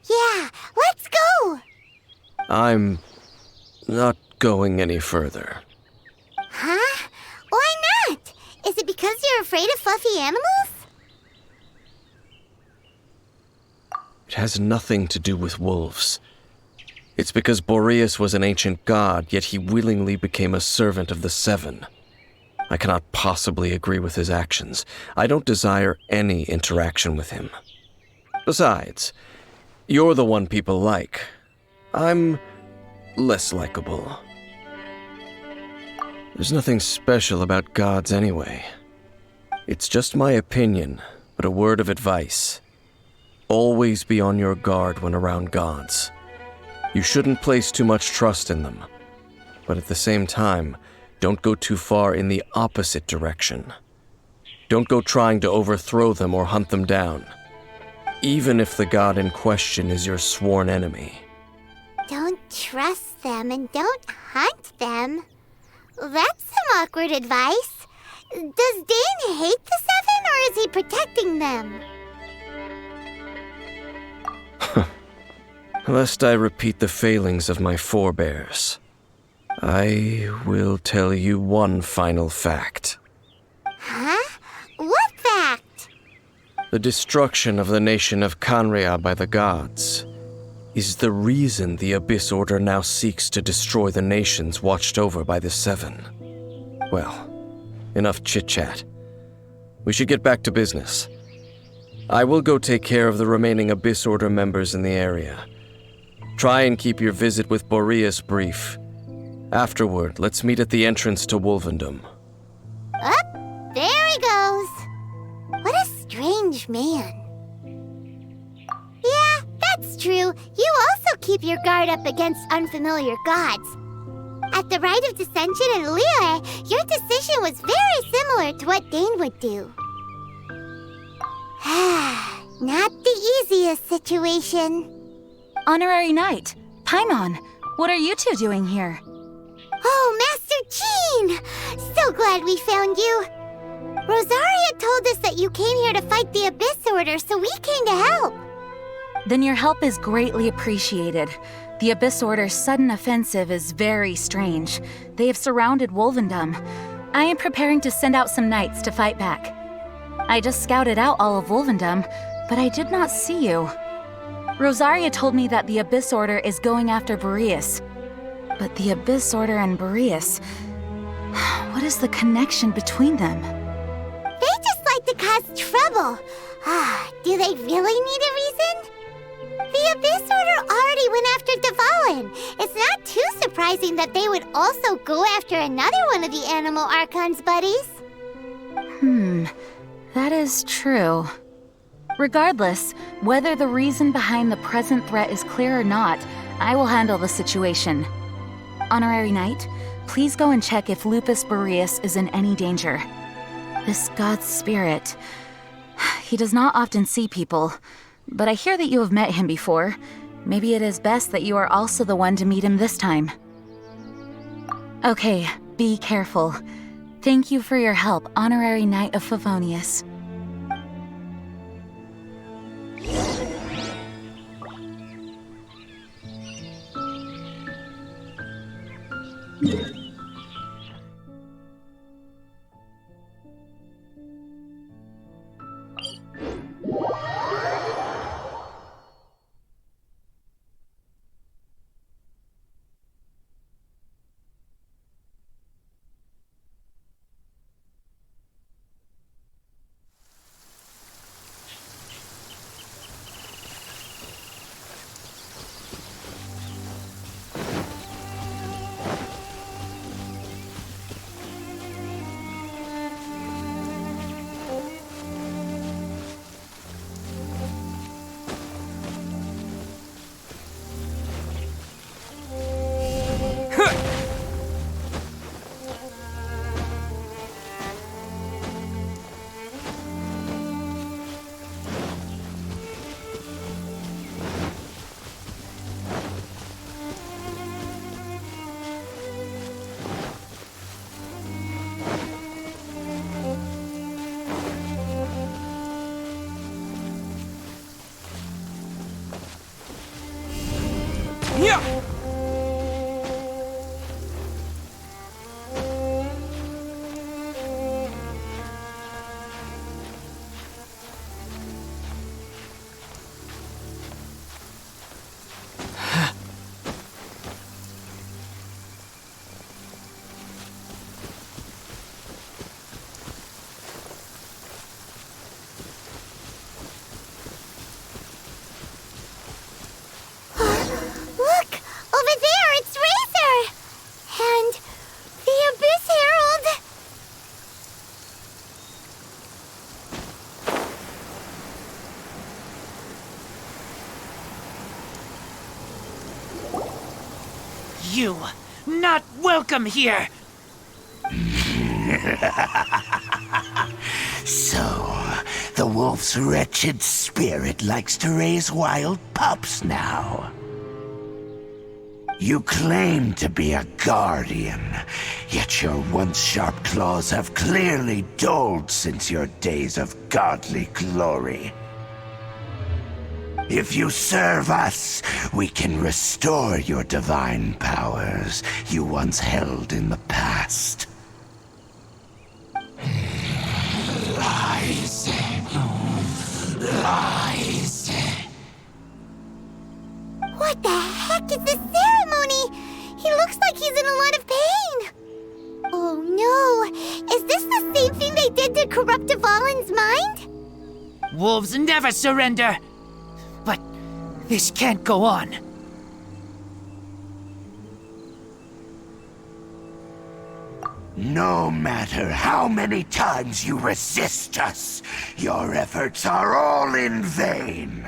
Yeah, let's go! I'm not going any further. Huh? Why not? Is it because you're afraid of fluffy animals? It has nothing to do with wolves. It's because Boreas was an ancient god, yet he willingly became a servant of the Seven. I cannot possibly agree with his actions. I don't desire any interaction with him. Besides, you're the one people like. I'm less likable. There's nothing special about gods anyway. It's just my opinion, but a word of advice. Always be on your guard when around gods. You shouldn't place too much trust in them. But at the same time, don't go too far in the opposite direction. Don't go trying to overthrow them or hunt them down. even if the god in question is your sworn enemy. Don't trust them and don't hunt them. That's some awkward advice. Does Dane hate the Seven, or is he protecting them? Lest I repeat the failings of my forebears, I will tell you one final fact. Huh? What fact? The destruction of the nation of Canria by the gods is the reason the Abyss Order now seeks to destroy the nations watched over by the Seven. Well, enough chit-chat. We should get back to business. I will go take care of the remaining Abyss Order members in the area. Try and keep your visit with Boreas brief. Afterward, let's meet at the entrance to Wolvendom. Up, there he goes. What a strange man. Yeah, that's true. You also keep your guard up against unfamiliar gods. At the Rite of Dissension in Liyue, your decision was very similar to what Dane would do. Not the easiest situation. Honorary Knight, Paimon, what are you two doing here? Oh, Master Jean! So glad we found you. Rosaria told us that you came here to fight the Abyss Order, so we came to help. Then your help is greatly appreciated. The Abyss Order's sudden offensive is very strange. They have surrounded Wolvendom. I am preparing to send out some knights to fight back. I just scouted out all of Wolvendom, but I did not see you. Rosaria told me that the Abyss Order is going after Boreas. But the Abyss Order and Boreas... what is the connection between them? They just like to cause trouble. Do they really need a reason? The Abyss Order already went after Dvalin. It's not too surprising that they would also go after another one of the Animal Archon's buddies. That is true. Regardless, whether the reason behind the present threat is clear or not, I will handle the situation. Honorary Knight, please go and check if Lupus Boreas is in any danger. This god's spirit... he does not often see people, but I hear that you have met him before. Maybe it is best that you are also the one to meet him this time. Okay, be careful. Thank you for your help, Honorary Knight of Favonius. You, not welcome here! So, The wolf's wretched spirit likes to raise wild pups now. You claim to be a guardian, yet your once sharp claws have clearly dulled since your days of godly glory. If you serve us, we can restore your divine powers you once held in the past. Lies. Lies. What the heck is this ceremony? He looks like he's in a lot of pain. Oh no, is this the same thing they did to corrupt Dvalin's mind? Wolves never surrender. But this can't go on. No matter how many times you resist us, your efforts are all in vain.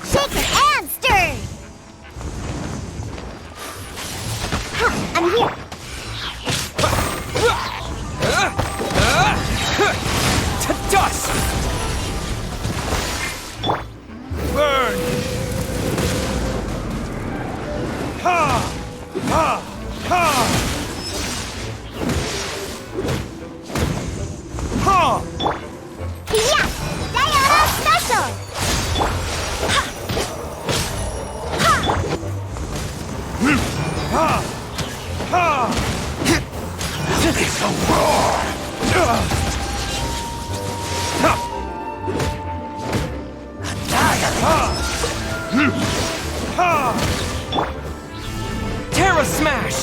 Shaken and stirred! I'm here! To dust! Burn! Ha! Ha! Ha! Ha! Yeah! Sayonara special! Ha! Ha! It's a roar! Terra Smash!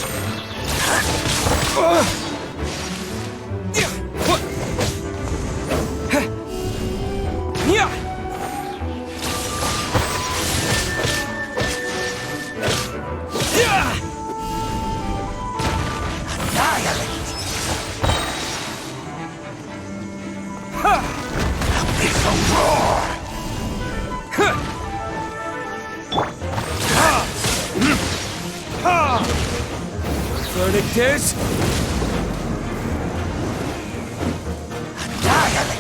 It's a roar! Verdict is... Annihilate!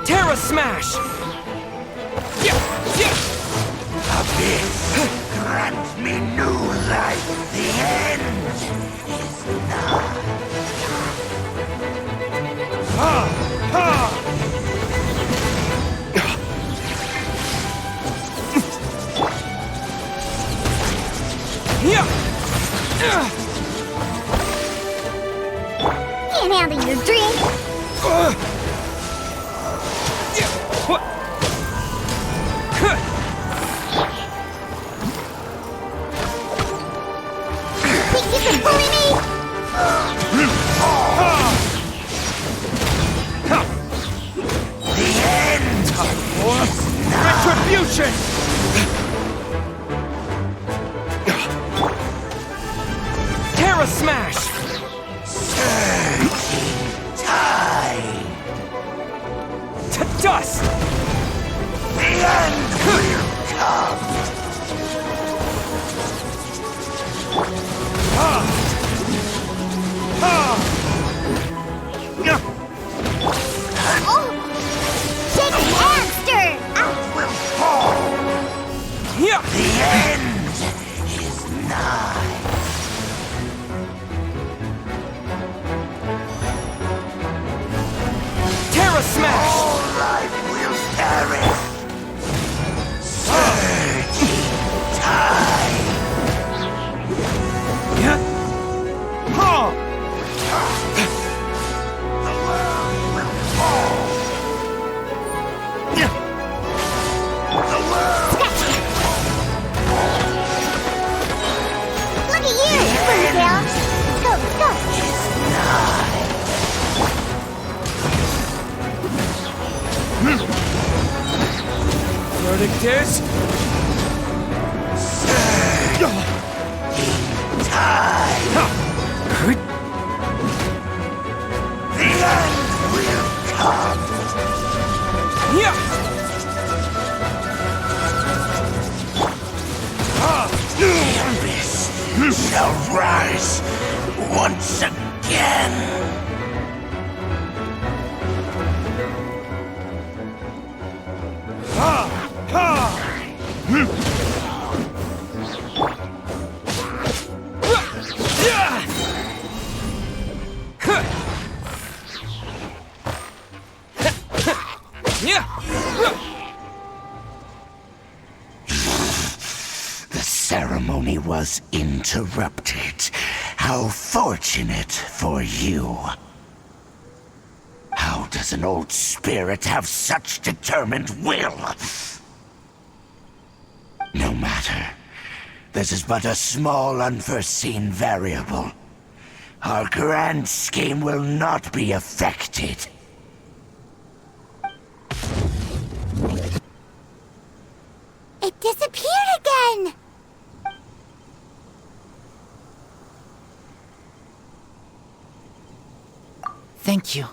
Terra Smash! Abyss, grant me new life. The end is nigh. Ha! Ha! Can't handle your drink! Think you can bully me? The end! Retribution! Terra Smash! Surging tide! To dust! The end will come! Ha! Ha! Oh! Shaken and stirred! Will fall! Yeah! The end is nigh! Terra Smash! All life will perish! Surging tide! Yeah! Ha! The world will fall! The world! Look at you, Springtail! Go, go! is nigh! Verdict is... Tide! The end shall rise once again. The ceremony was interrupted. How fortunate for you. How does an old spirit have such determined will? No matter. This is but a small unforeseen variable. Our grand scheme will not be affected. It disappeared again! Thank you.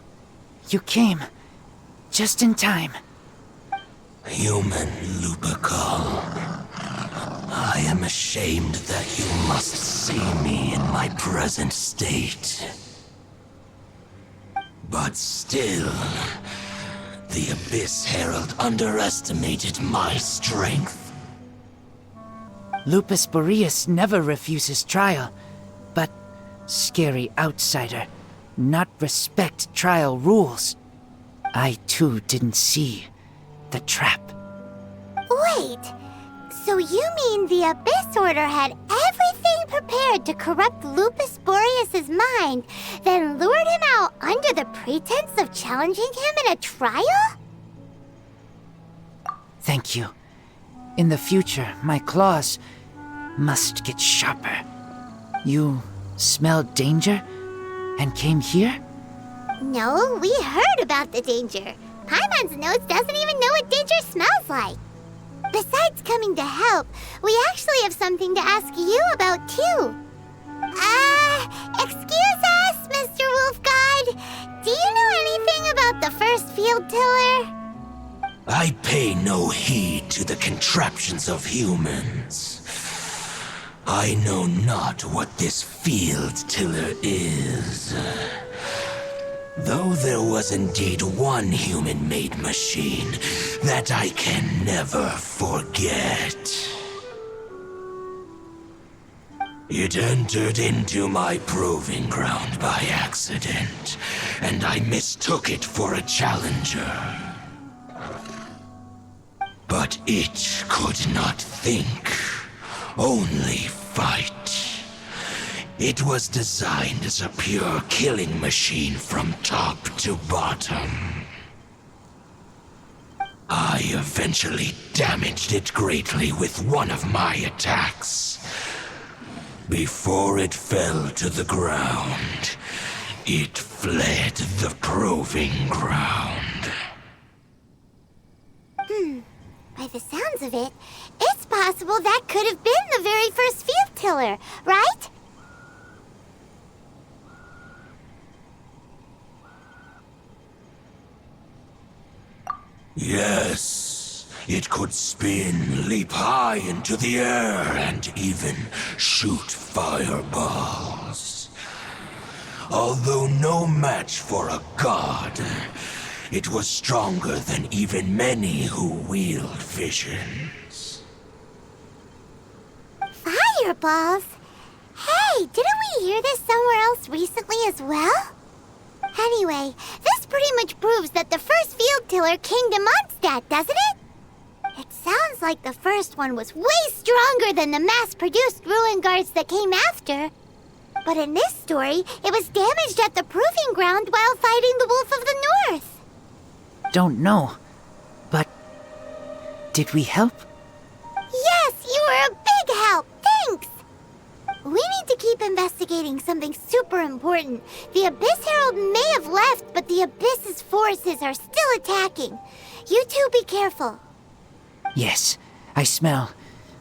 You came. Just in time. Human Lupercal, I am ashamed that you must see me in my present state. But still, the Abyss Herald underestimated my strength. Lupus Boreas never refuses trial, but scary outsider, not respect trial rules. I too didn't see the trap. Wait, so you mean the Abyss Order had everything prepared to corrupt Lupus Boreas' mind, then lured him out under the pretense of challenging him in a trial? Thank you. In the future, my claws must get sharper. You smelled danger and came here? No, we heard about the danger. Paimon's nose doesn't even know what danger smells like. Besides coming to help, we actually have something to ask you about too. Excuse us, Mr. Wolf God. Do you know anything about the first field tiller? I pay no heed to the contraptions of humans. I know not what this field tiller is. Though there was indeed one human-made machine that I can never forget. It entered into my proving ground by accident, and I mistook it for a challenger. But it could not think, only fight. It was designed as a pure killing machine from top to bottom. I eventually damaged it greatly with one of my attacks. Before it fell to the ground, it fled the proving ground. By the sounds of it, it's possible that could have been the very first field tiller, right? Yes, it could spin, leap high into the air, and even shoot fireballs. Although no match for a god, it was stronger than even many who wield visions. Fireballs? Hey, didn't we hear this somewhere else recently as well? Anyway, this pretty much proves that the first field tiller came to Mondstadt, doesn't it? It sounds like the first one was way stronger than the mass-produced ruin guards that came after. But in this story, it was damaged at the proving ground while fighting the Wolf of the North. Don't know, but did we help? Yes, you were a big help. Thanks. We need to keep investigating something super important. The Abyss Herald may have left, but the Abyss's forces are still attacking. You two be careful. Yes, I smell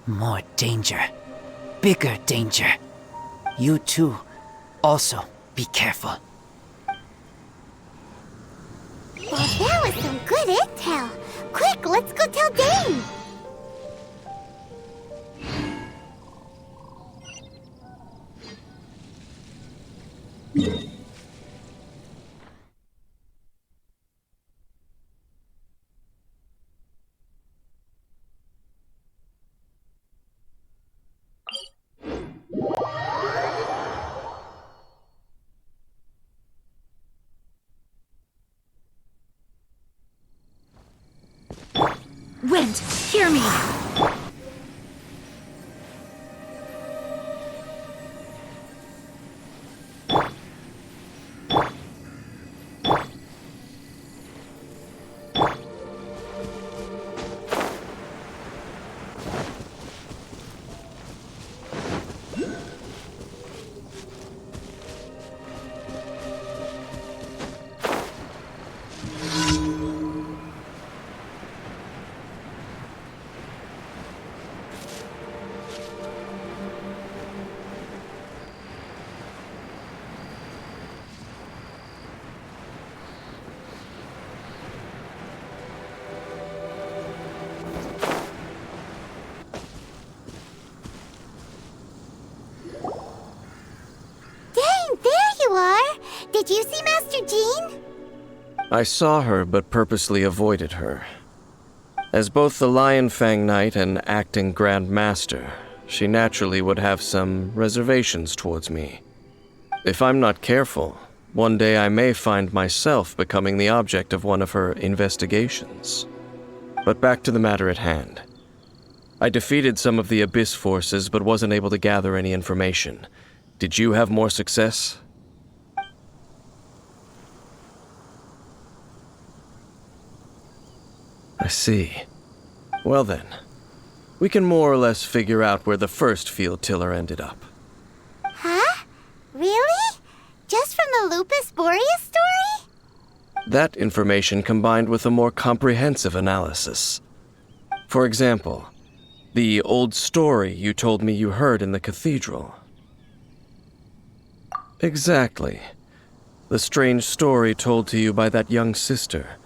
more danger. Bigger danger. You too, also be careful. Well, that was some good intel. Quick, let's go tell Dane. Wind, hear me! Did you see Master Jean? I saw her, but purposely avoided her. As both the Lion Fang Knight and acting Grand Master, she naturally would have some reservations towards me. If I'm not careful, one day I may find myself becoming the object of one of her investigations. But back to the matter at hand. I defeated some of the Abyss forces, but wasn't able to gather any information. Did you have more success? I see. Well then, we can more or less figure out where the first field tiller ended up. Huh? Really? Just from the Lupus Boreas story? That information combined with a more comprehensive analysis. For example, the old story you told me you heard in the cathedral. Exactly. The strange story told to you by that young sister,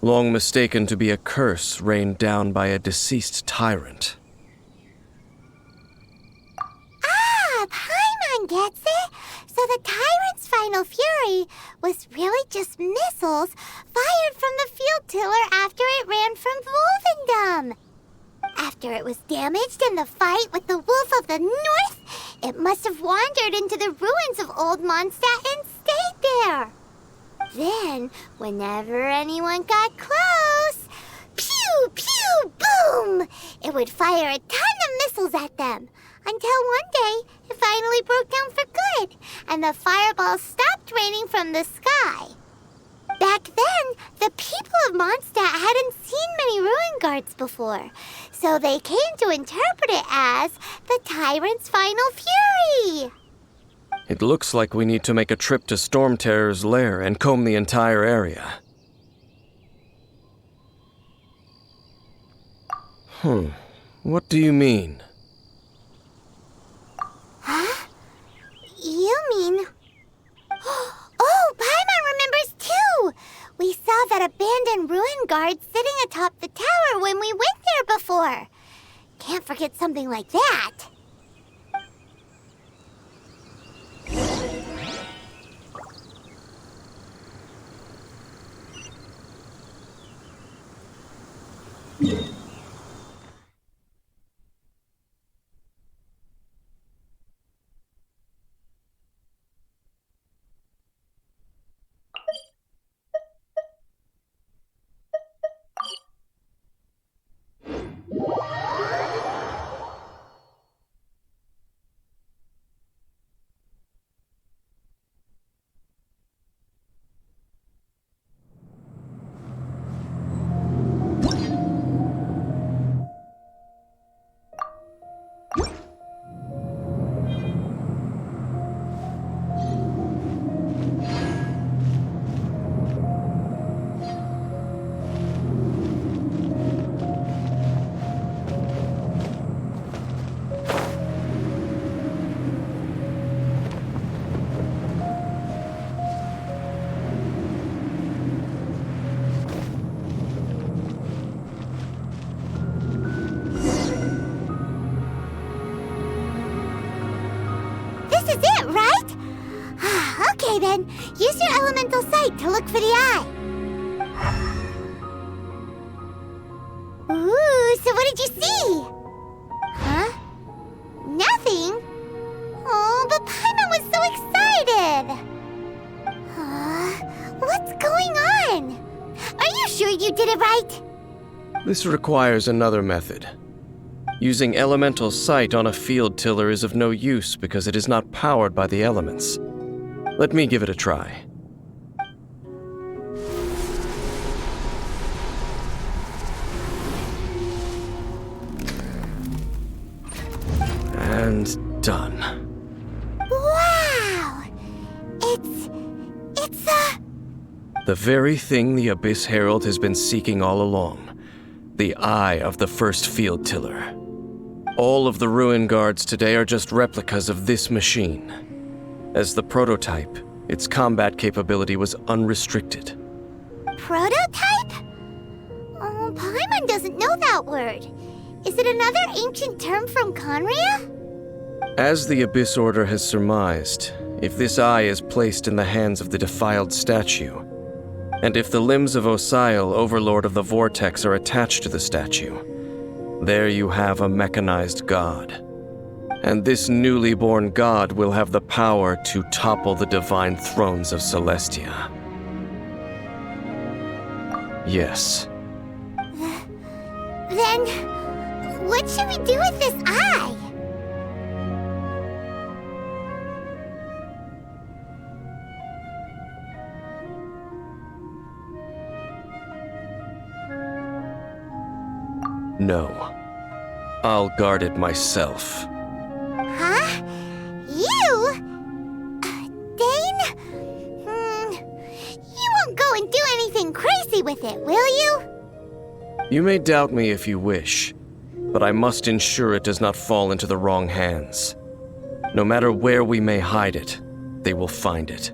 long mistaken to be a curse rained down by a deceased tyrant. Ah, Paimon gets it! So the tyrant's final fury was really just missiles fired from the field tiller after it ran from Wolvendom. After it was damaged in the fight with the Wolf of the North, it must have wandered into the ruins of Old Mondstadt and stayed there. Then, whenever anyone got close, pew, pew, boom! It would fire a ton of missiles at them, until one day it finally broke down for good, and the fireballs stopped raining from the sky. Back then, the people of Mondstadt hadn't seen many ruin guards before, so they came to interpret it as the tyrant's final fury. It looks like we need to make a trip to Storm Terror's lair and comb the entire area. What do you mean? Huh? You mean... Oh, Paimon remembers too! We saw that abandoned ruin guard sitting atop the tower when we went there before. Can't forget something like that. This is it, right? Okay, Okay then, use your elemental sight to look for the eye. Ooh, so what did you see? Huh? Nothing? Oh, but Paimon was so excited! What's going on? Are you sure you did it right? This requires another method. Using elemental sight on a field tiller is of no use because it is not powered by the elements. Let me give it a try. And done. Wow! It's the very thing the Abyss Herald has been seeking all along. The eye of the first field tiller. All of the ruin guards today are just replicas of this machine. As the prototype, its combat capability was unrestricted. prototype? Oh, Paimon doesn't know that word. Is it another ancient term from Conria? As the Abyss Order has surmised, if this eye is placed in the hands of the defiled statue, and if the limbs of Osial, Overlord of the Vortex, are attached to the statue, there you have a mechanized god. And this newly born god will have the power to topple the divine thrones of Celestia. Yes. Then, what should we do with this eye? No. I'll guard it myself. Huh? You? Dane? You won't go and do anything crazy with it, will you? You may doubt me if you wish, but I must ensure it does not fall into the wrong hands. No matter where we may hide it, they will find it.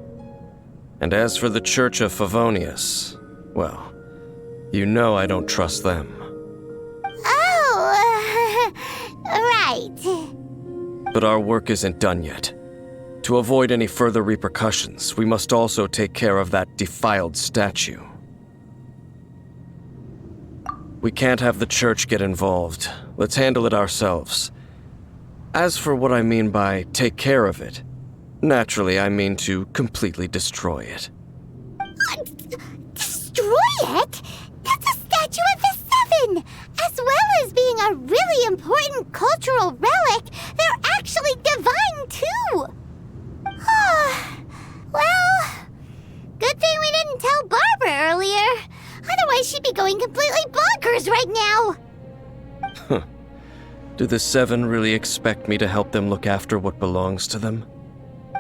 And as for the Church of Favonius, well, you know I don't trust them. Oh, right. But our work isn't done yet. To avoid any further repercussions, we must also take care of that defiled statue. We can't have the church get involved. Let's handle it ourselves. As for what I mean by take care of it, naturally I mean to completely destroy it. Destroy it? That's a statue of the Seven! As well as being a really important cultural relic, they're actually divine too! Well, good thing we didn't tell Barbara earlier. Otherwise she'd be going completely bonkers right now! Do the Seven really expect me to help them look after what belongs to them?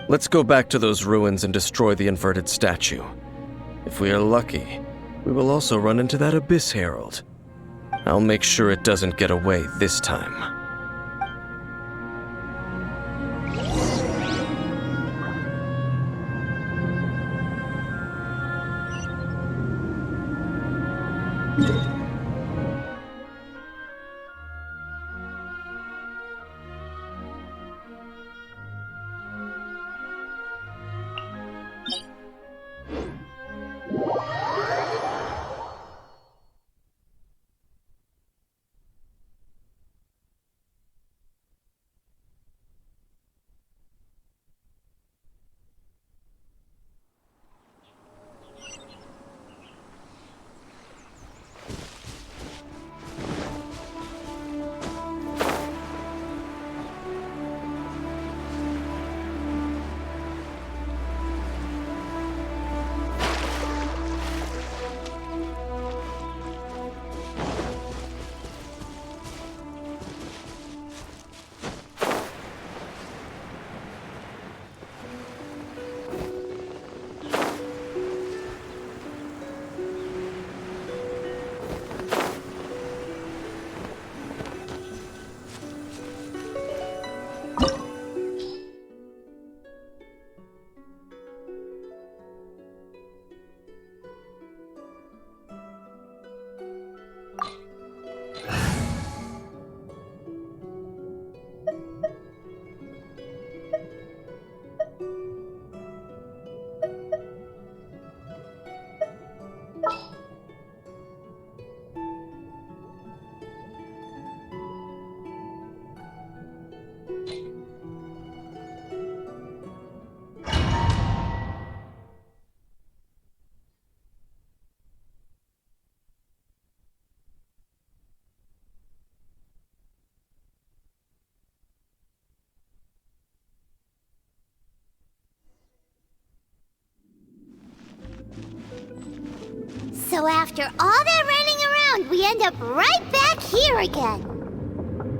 Let's go back to those ruins and destroy the inverted statue. If we are lucky, we will also run into that Abyss Herald. I'll make sure it doesn't get away this time. So after all that running around, we end up right back here again.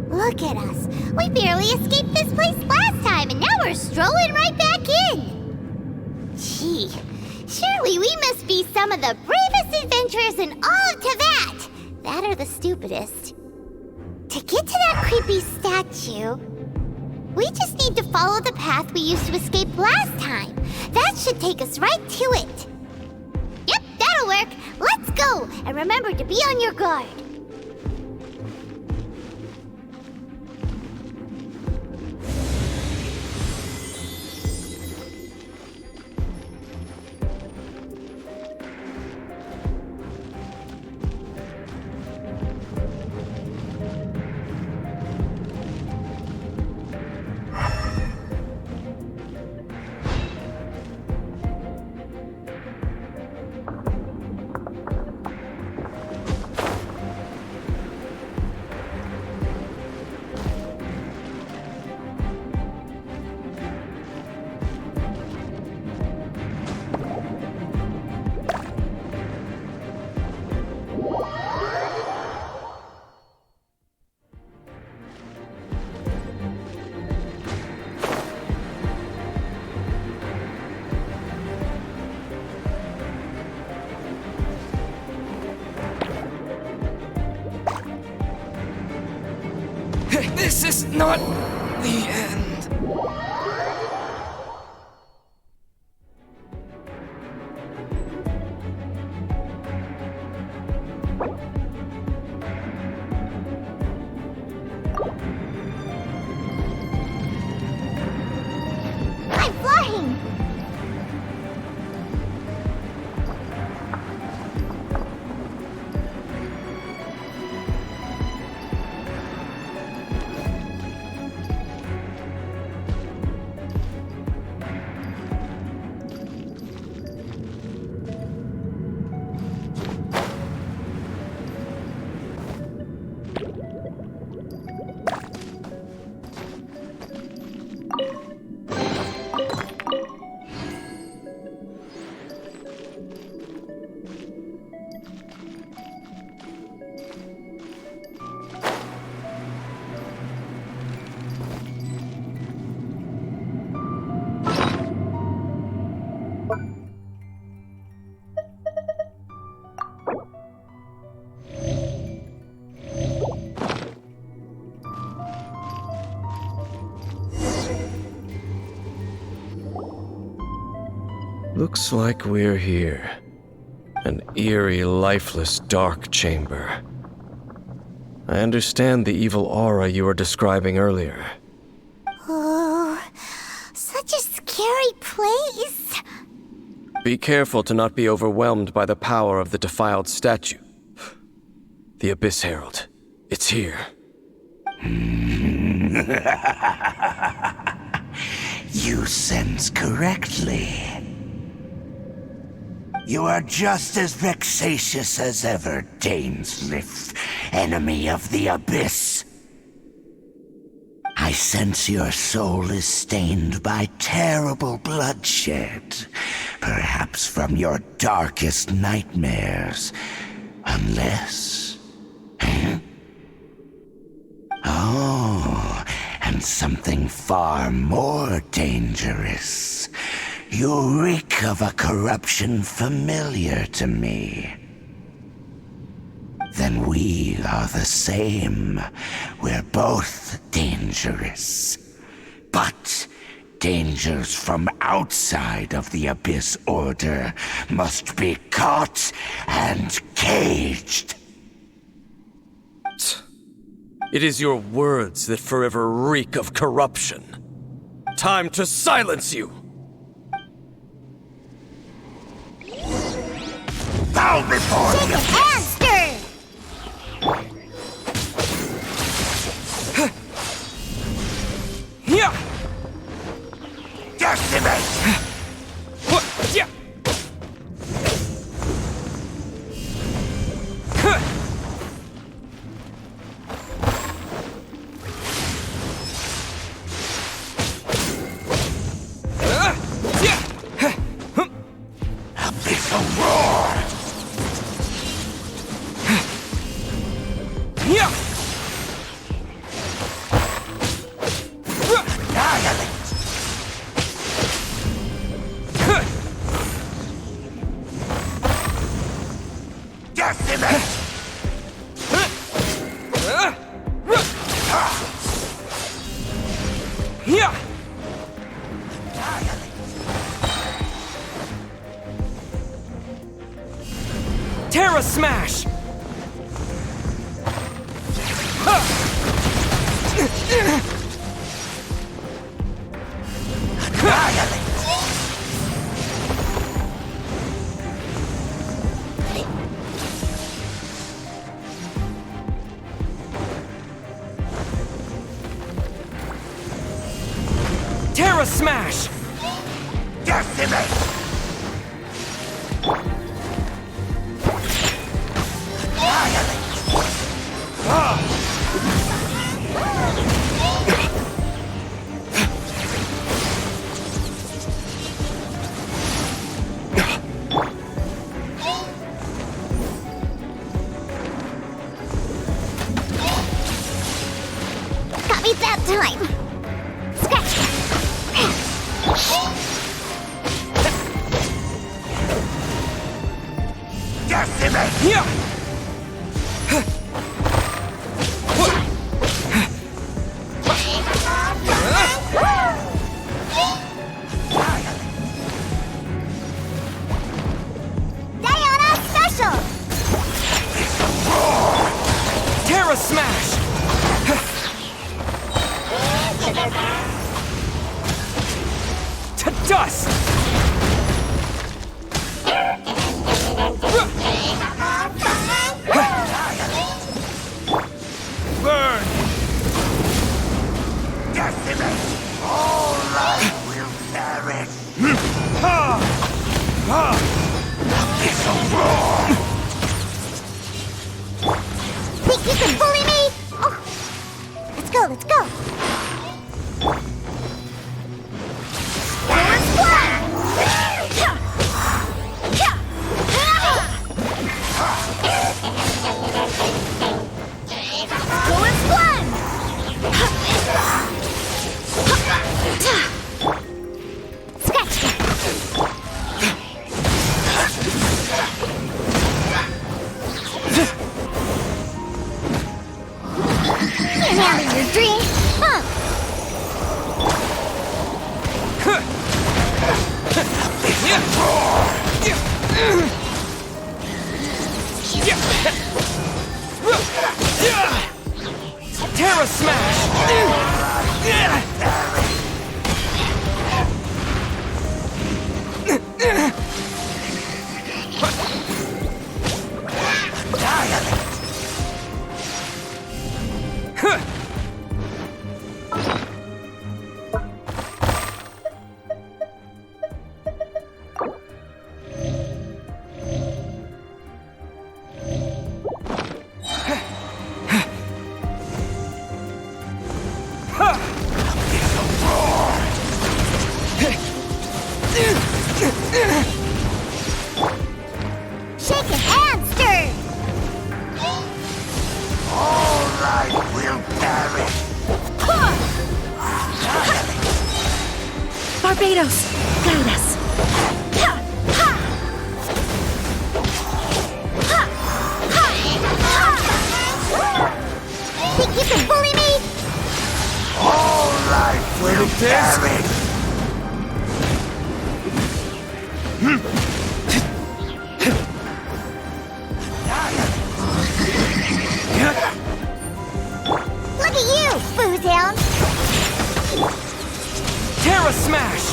Look at us. We barely escaped this place last time, and now we're strolling right back in. Gee, surely we must be some of the bravest adventurers in all of Teyvat. That or the stupidest. To get to that creepy statue, we just need to follow the path we used to escape last time. That should take us right to it. Yep, that'll work. Let's go, and remember to be on your guard. This is not the end. I'm flying! Looks like we're here. An eerie, lifeless, dark chamber. I understand the evil aura you were describing earlier. Oh, such a scary place. Be careful to not be overwhelmed by the power of the defiled statue. The Abyss Herald. It's here. You sense correctly. You are just as vexatious as ever, Dainsleif, enemy of the Abyss. I sense your soul is stained by terrible bloodshed, perhaps from your darkest nightmares, unless... Oh, and something far more dangerous. You reek of a corruption familiar to me. Then we are the same. We're both dangerous. But dangers from outside of the Abyss Order must be caught and caged. It is your words that forever reek of corruption. Time to silence you! Bow before Take the a monster! Yeah! Decimate! What? Yeah! Abyssal roar! Terra Smash! Terra Smash! Decimate! Got me that time. Scratch. Decimate! Yeah! Diana Special! Terra Smash! To dust! Burn! Decimate! All life will perish! It's a roar! Think you can bully me? Oh. Let's go, let's go. Power Splash! Going Splash! Scratch that. You're having your dream, huh? Terra Smash! Shaken and stirred. All life will perish! Barbados, guide us. Think you can bully me? All life will perish! Look at you, Boozhound. Terra Smash!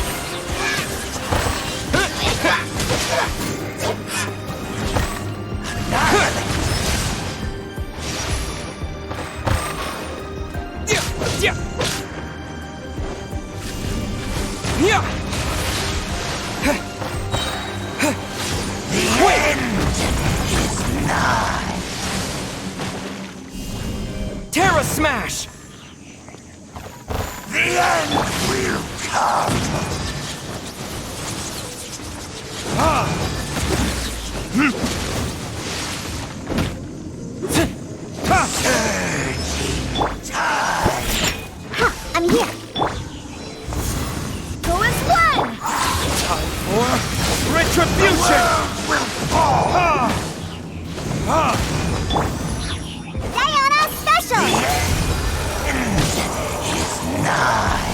The end is nigh! Terra Smash! The end will come! Surging tide! Huh, I'm here. Go and Splash! Time for retribution! Will fall! Diana Special! Is nigh!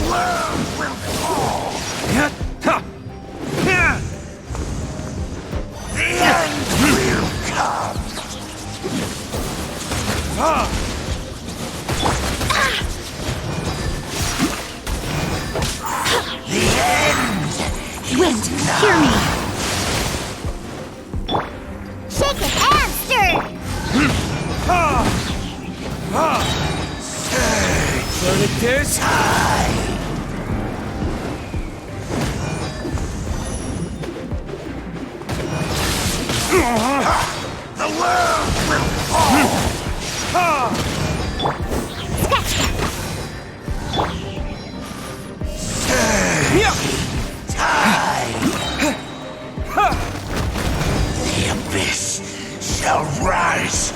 world will fall! The end will come! The end! Wind, hear me! Shake it and stir! The world will fall! The abyss shall rise!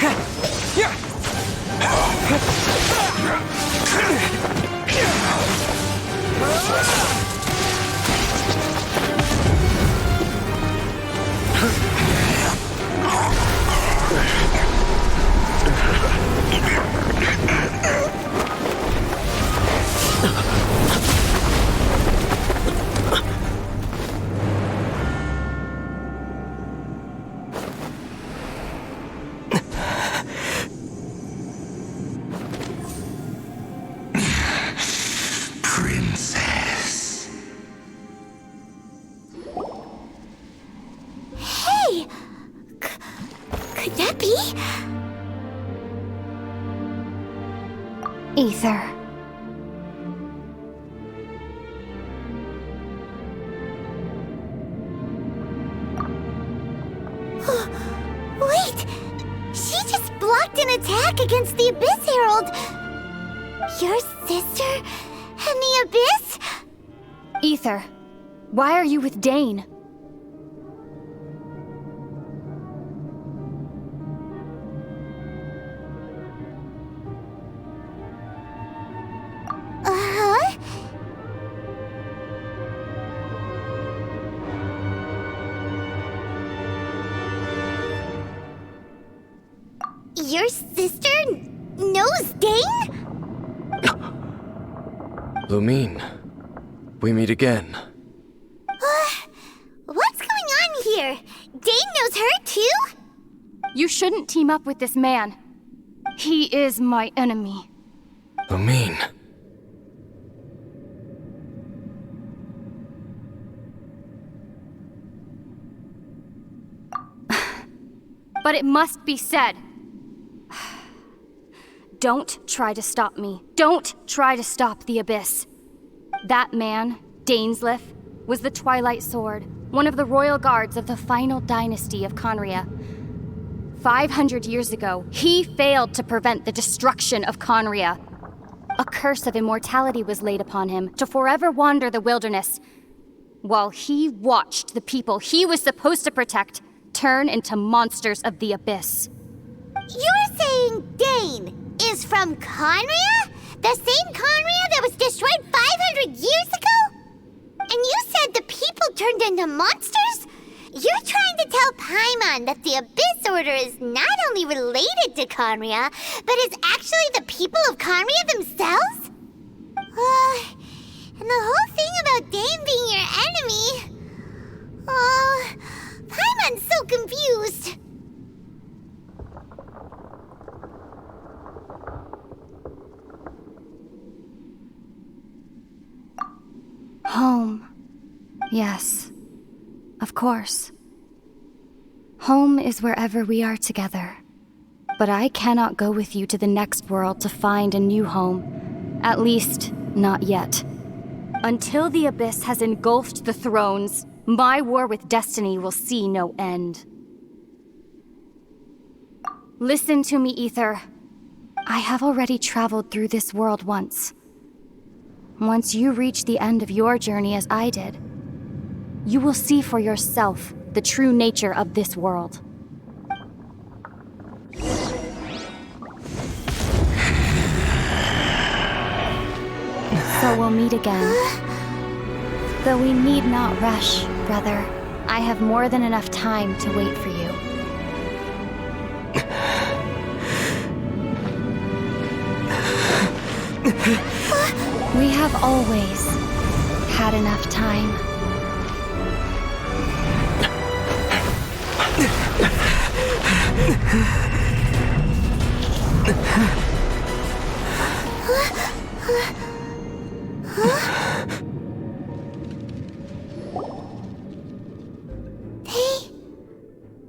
Princess. Hey! Could that be? Ether. Wait! She just blocked an attack against the Abyss Herald! Your sister and the Abyss? Ether, why are you with Dane? Uh-huh. Your sister knows Dane? Lumine, we meet again. What's going on here? Dane knows her too? You shouldn't team up with this man. He is my enemy. Lumine. But it must be said. Don't try to stop me. Don't try to stop the Abyss. That man, Dainsleif, was the Twilight Sword, one of the royal guards of the final dynasty of Conria. 500 years ago, he failed to prevent the destruction of Conria. A curse of immortality was laid upon him to forever wander the wilderness, while he watched the people he was supposed to protect turn into monsters of the Abyss. You're saying Dane is from Conria? The same Conria that was destroyed 500 years ago? And you said the people turned into monsters? You're trying to tell Paimon that the Abyss Order is not only related to Conria, but is actually the people of Conria themselves? And the whole thing about Dane being your enemy... Paimon's so confused. Home. Yes. Of course. Home is wherever we are together. But I cannot go with you to the next world to find a new home. At least, not yet. Until the Abyss has engulfed the thrones, my war with destiny will see no end. Listen to me, Ether. I have already traveled through this world once. Once you reach the end of your journey as I did, you will see for yourself the true nature of this world. So we'll meet again. Though we need not rush, brother. I have more than enough time to wait for you. We have always had enough time. They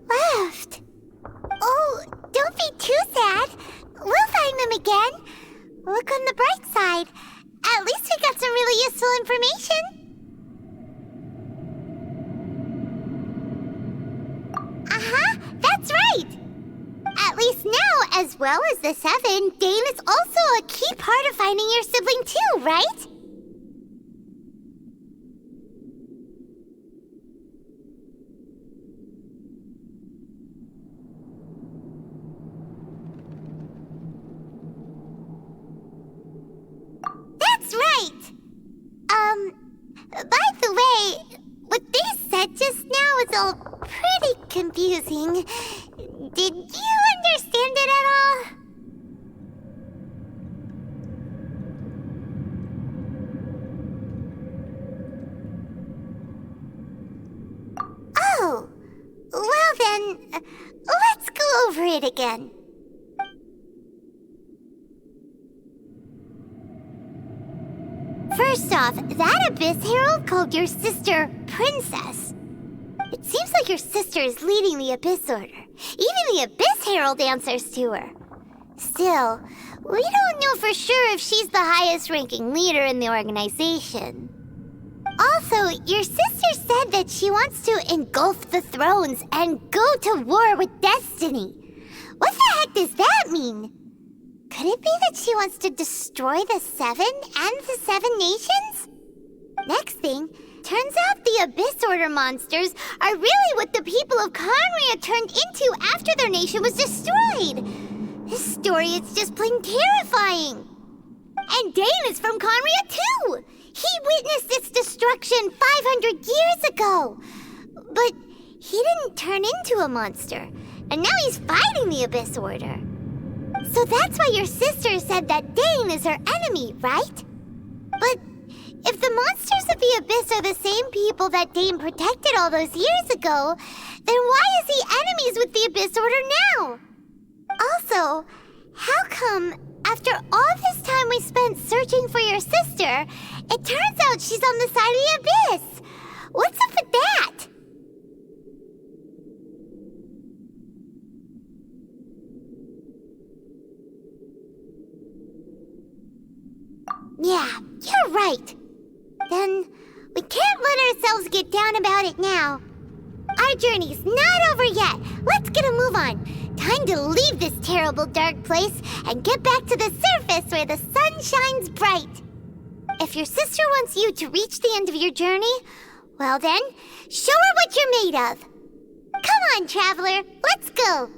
left. Oh, don't be too sad. We'll find them again. Look on the bright side. At least we got some really useful information. That's right. At least now, as well as the Seven, Dane is also a key part of finding your sibling too, right? That's right! By the way, what they said just now is all pretty confusing. Did you understand it at all? Oh, well then, let's go over it again. First off, that Abyss Herald called your sister Princess. It seems like your sister is leading the Abyss Order. Even the Abyss Herald answers to her. Still, we don't know for sure if she's the highest-ranking leader in the organization. Also, your sister said that she wants to engulf the thrones and go to war with Destiny. What the heck does that mean? Could it be that she wants to destroy the Seven and the Seven Nations? Next thing, turns out the Abyss Order monsters are really what the people of Conria turned into after their nation was destroyed. This story is just plain terrifying. And Dane is from Conria too. He witnessed its destruction 500 years ago. But he didn't turn into a monster. And now he's fighting the Abyss Order. So that's why your sister said that Dane is her enemy, right? But if the monsters of the Abyss are the same people that Dane protected all those years ago, then why is he enemies with the Abyss Order now? Also, how come, after all this time we spent searching for your sister, it turns out she's on the side of the Abyss? What's up with that? Yeah, you're right. Then we can't let ourselves get down about it now. Our journey's not over yet. Let's get a move on. Time to leave this terrible dark place and get back to the surface where the sun shines bright. If your sister wants you to reach the end of your journey, well then, show her what you're made of. Come on, traveler, let's go.